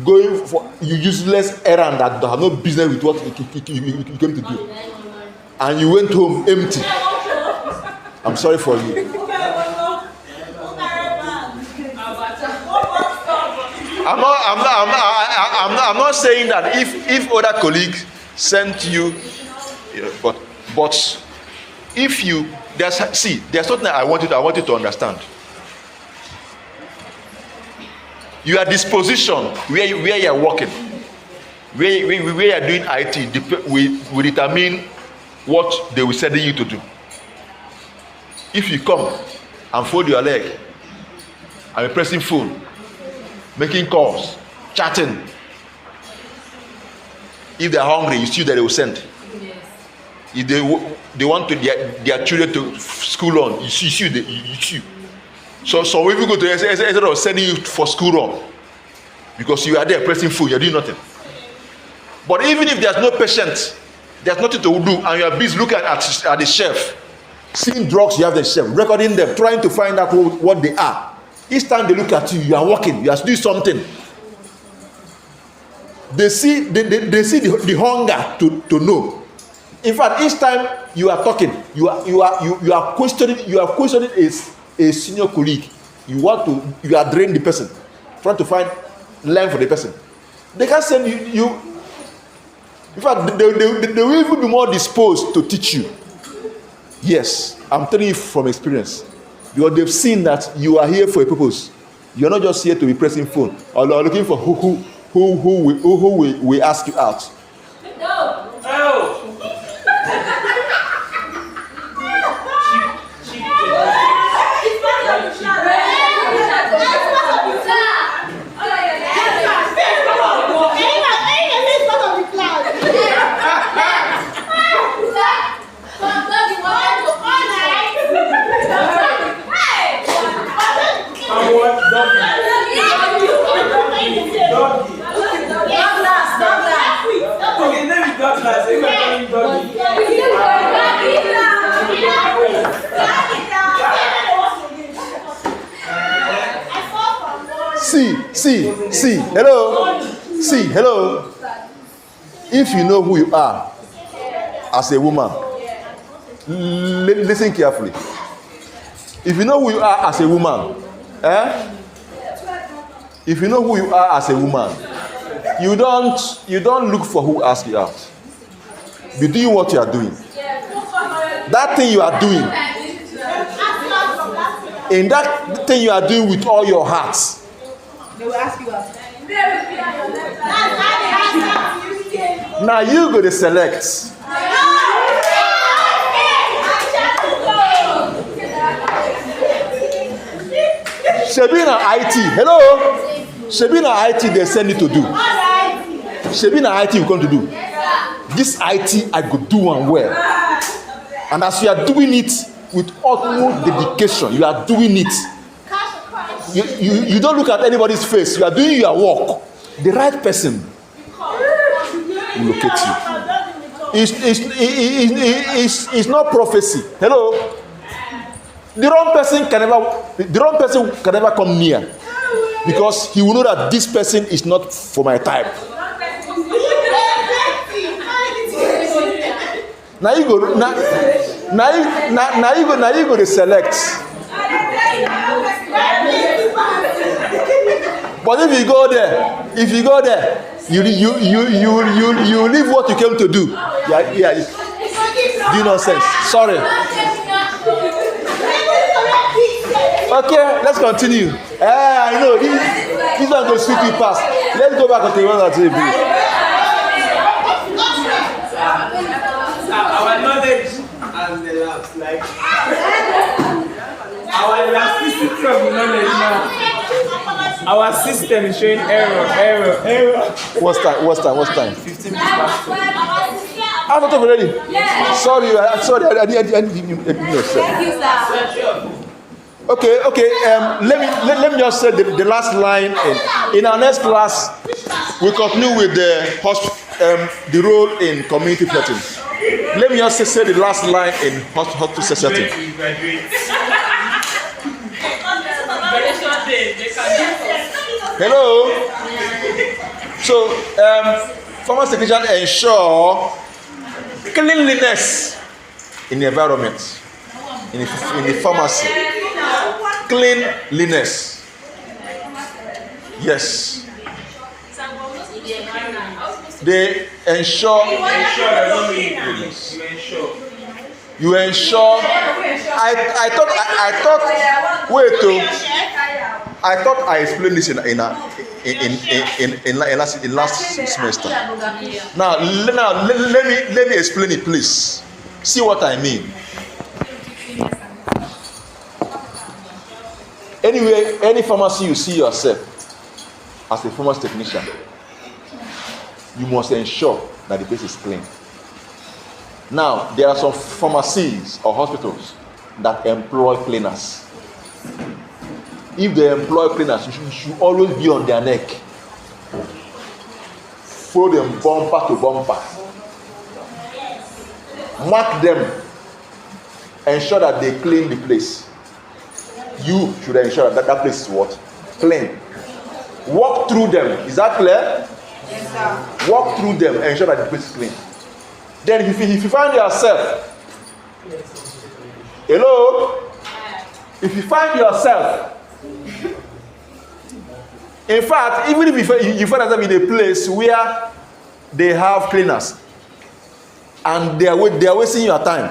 Speaker 1: going for useless errand that have no business with what you came to do, and you went home empty, I'm sorry for you. I'm not saying that if other colleagues sent you, but if you there's something I want you to understand. Your disposition where you are working, where you are doing IT, will determine what they will send you to do. If you come and fold your leg and be pressing phone, making calls, chatting. If they are hungry, you see that they will send. If they want to their children to school on, you see. So some people go to instead of sending you for school run, because you are there pressing phone, you are doing nothing. But even if there's no patient, there's nothing to do, and you are busy looking at the shelf, seeing drugs you have the shelf, recording them, trying to find out what they are. Each time they look at you, you are working, you are doing something. They see the hunger to know. In fact, each time you are talking, you are questioning a senior colleague. You are draining the person, trying to learn for the person. They can send you. In fact, they will even be more disposed to teach you. Yes, I'm telling you from experience, because they've seen that you are here for a purpose. You're not just here to be pressing phone or looking for who will ask you out. Hello. If you know who you are as a woman, listen carefully. If you know who you are as a woman, if you know who you are as a woman, you don't look for who asks you out. Be doing what you are doing. That thing you are doing, in that thing you are doing with all your heart,
Speaker 4: they will ask you out.
Speaker 1: now you go to select. Shebina IT, hello. Shebina IT, they send you to do. Shebina IT, you come to do. This IT, I could do one well. And as you are doing it with utmost dedication, you are doing it. You don't look at anybody's face. You are doing your work. The right person will locate you. It's not prophecy. Hello. The wrong person can never come near, because he will know that this person is not for my type. Now you go to select. But if you go there, you leave what you came to do. Do nonsense. Sorry. Okay, let's continue. I know this one goes sweet past. Let's go back to the one that's
Speaker 2: our knowledge and the labs, like our elasticity of knowledge now. Our system is showing error.
Speaker 1: What's time?
Speaker 2: 15 minutes past 2.
Speaker 1: I'm not already. Yes. Sorry, I didn't know. Okay. Let me just say the last line. In our next class, we continue with the role in community setting. Let me just say the last line in hospital setting. Hello. So, pharmacy technician ensure cleanliness in the environment, in the pharmacy. Cleanliness. Yes. They ensure. You ensure. I thought I explained this in last semester. Now let me explain it, please. See what I mean. Anyway, any pharmacy you see yourself as a pharmacy technician, you must ensure that the place is clean. Now, there are some pharmacies or hospitals that employ cleaners. If they employ cleaners, you should always be on their neck. Follow them bumper to bumper. Mark them. Ensure that they clean the place. You should ensure that that place is what? Clean. Walk through them. Is that clear?
Speaker 3: Yes, sir.
Speaker 1: Walk through them. Ensure that the place is clean. Then if you find yourself, hello? If you find yourself, in fact, even if you find yourself in a place where they have cleaners and they are wasting your time,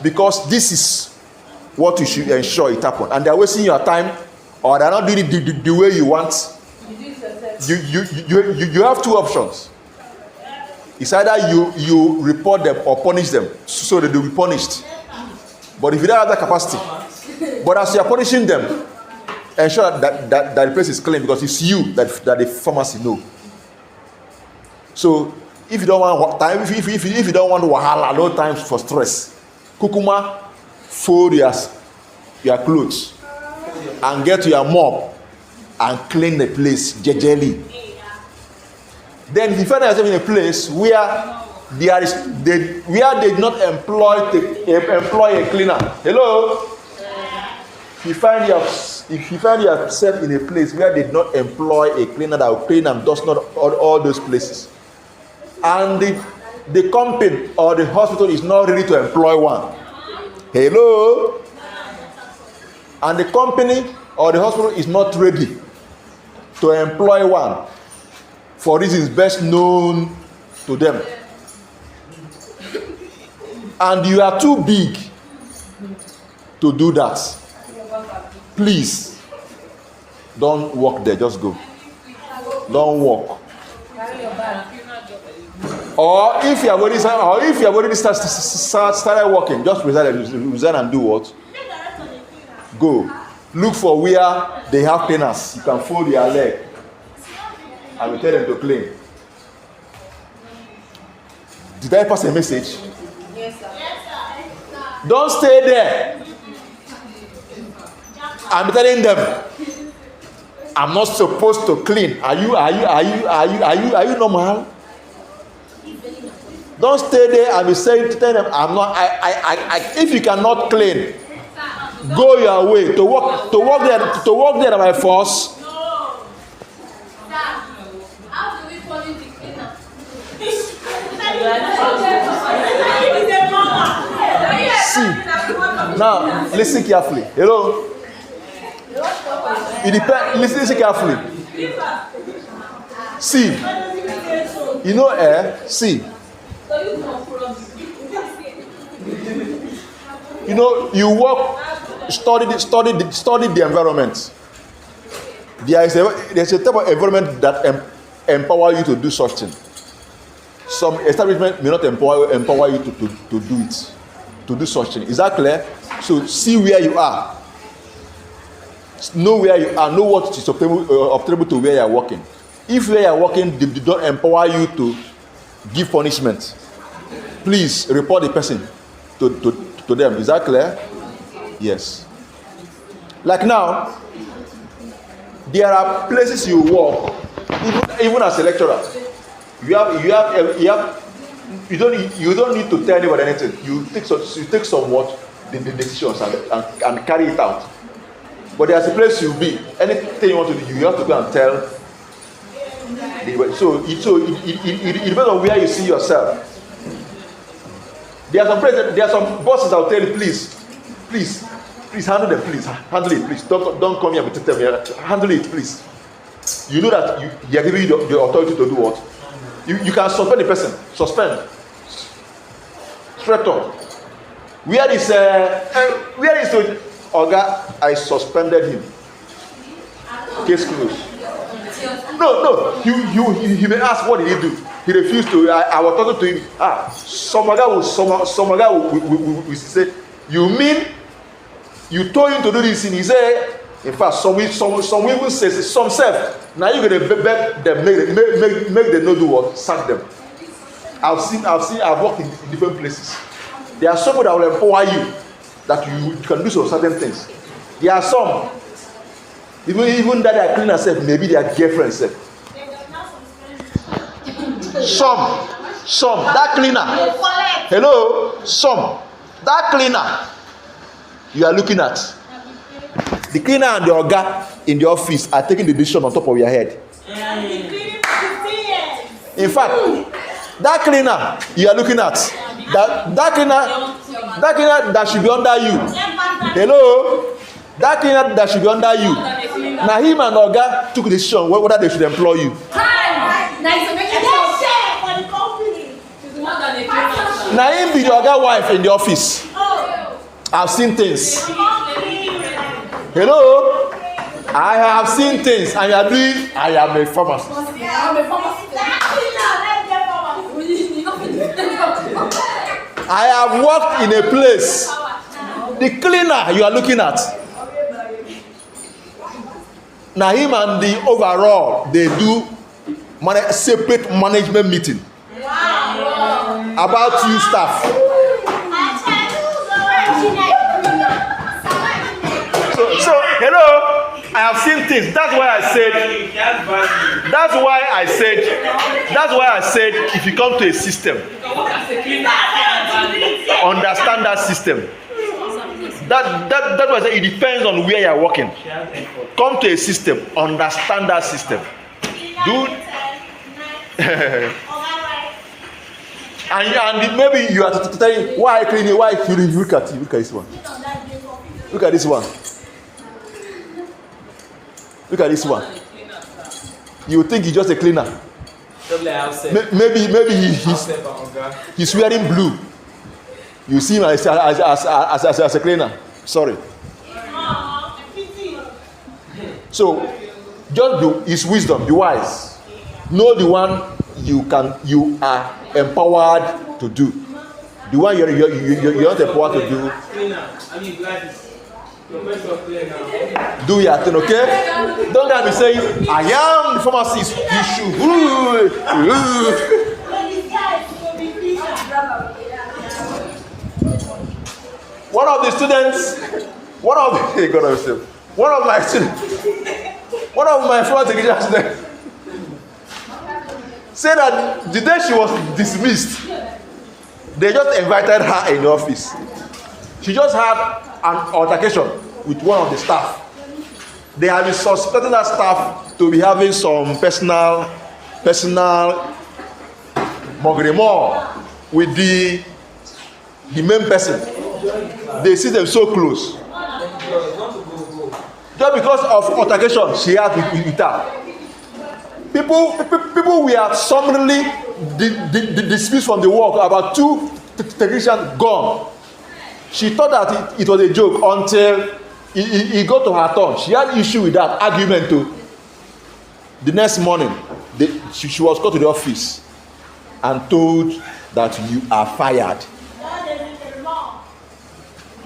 Speaker 1: because this is what you should ensure it happen, and they are wasting your time, or they are not doing it the way you want, you have two options. It's either you report them or punish them so that they will be punished. But if you don't have that capacity, but as you are punishing them, ensure that the place is clean, because it's you that the pharmacy know. So if you don't want time, if you don't want wahala, no time for stress, kukuma, fold your clothes and get your mop and clean the place jejely. Then if you find yourself in a place where they did not employ a cleaner, hello. If you find yourself in a place where they did not employ a cleaner that will clean and dust not all those places, and the company or the hospital is not ready to employ one, hello, and the company or the hospital is not ready to employ one for reasons best known to them, and you are too big to do that, please don't work there. Just go. Don't work. Or if you have already started working, just resign and do what? Go. Look for where they have cleaners. You can fold your leg. I will tell them to clean. Did I pass a message?
Speaker 3: Yes, sir.
Speaker 1: Don't stay there. I'm telling them, I'm not supposed to clean. Are you normal? Don't stay there and be saying to them, I'm not. If you cannot clean, go your way. To walk there by force.
Speaker 3: How do we punish the cleaner?
Speaker 1: See, now listen carefully. Hello. It depends. Listen carefully. See, you know, see. You know, you work, study the environment. There's a type of environment that empower you to do such thing. Some establishment may not empower you to do it, to do such thing. Is that clear? So see where you are. Know where you are. Know what is obtainable to where you are working. If where you are working they don't empower you to give punishment, please report the person to them. Is that clear? Yes. Like now, there are places you work, even as a lecturer. You don't need to tell anybody anything. You take somewhat the decisions and carry it out. But there's a place you'll be. Anything you want to do, you have to go and tell. So it depends on where you see yourself. There are some bosses that will tell you, please handle them, please handle it, please. Don't come here and tell me. Handle it, please. You know that they are giving you the authority to do what? You can suspend the person. Suspend. Straight up. Where is Oga? I suspended him. Case closed. No. He may ask, what did he do? He refused to. I was talking to him. Some guy will say, you mean You told him to do this, and he said, in fact, some even says some self. Now you're gonna beg them, make them not do what? Sack them. I've worked in different places. There are some that will empower you that you can do some certain things. There are some, even that they are cleaning herself, maybe their girlfriend self. Some that cleaner. Hello, some that cleaner you are looking at. The cleaner and the oga in the office are taking the decision on top of your head. In fact, that cleaner you are looking at, that cleaner that should be under you. Hello, that cleaner that should be under you. Now him and oga took the decision whether they should employ you. Now him be the oga wife in the office. I've seen things. Hello, I have seen things, and you are doing. I am a pharmacist. I have worked in a place. The cleaner you are looking at. Now him and the overall they do separate management meeting about you staff. So hello, I have seen things. That's why I said if you come to a system, understand that system. That was it depends on where you are working. Come to a system, understand that system. And maybe you are telling why cleaning, why cleaning. Look at this one. Look at this one. Look at this one. You think he's just a cleaner. Maybe he's wearing blue. You see him as a cleaner. Sorry. So just do his wisdom. Be wise. Know the one you are empowered to do. The one you're not empowered to do. Do your thing, okay? Don't get me saying, I am the pharmacist. You should. One of my former technician students said that the day she was dismissed, they just invited her in the office. She just had an altercation with one of the staff. They have been suspecting that staff to be having some personal mogre with the main person. They see them so close. Just because of altercation she had with her. People were suddenly dismissed from the work. About 2 technicians gone. She thought that it was a joke until it got to her turn. She had issue with that argument too. The next morning, she was called to the office and told that you are fired.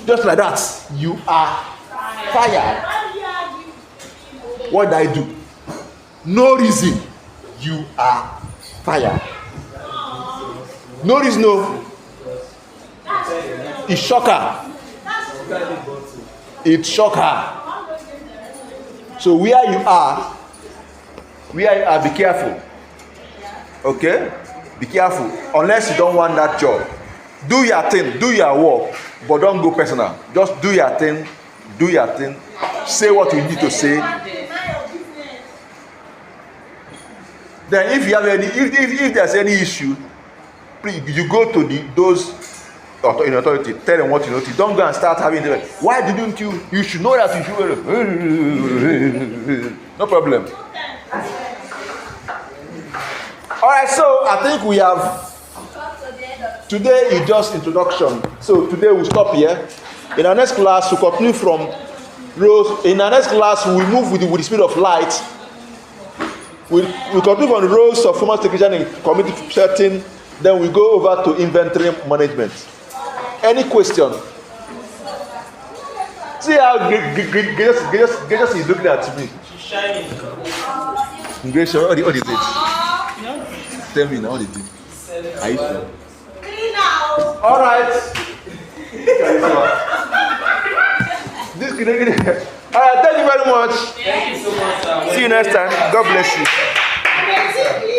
Speaker 1: Just like that, you are fired. What did I do? No reason. You are fired. No reason. No. It shocked her. It shocked her. So where you are, be careful. Okay? Be careful. Unless you don't want that job. Do your thing, do your work, but don't go personal. Just do your thing, say what you need to say. Then if you have if there's any issue, please you go to those in authority, tell them what you know. Don't go and start having them. Why didn't you should know that you should. No problem. All right, so I think we have. Today is just introduction. So today we'll stop here. In our next class, we'll continue from rows. In our next class, we'll move with the speed of light. We'll continue on the roles of formal technician in community setting. Then we go over to inventory management. Any question? See how Gracious is looking at me.
Speaker 2: She's shining.
Speaker 1: Gracious, what did it? Tell me now, what did it? Are you sure? All right. This all right, thank you very much.
Speaker 2: Thank you so much, sir.
Speaker 1: See you next time. God bless you.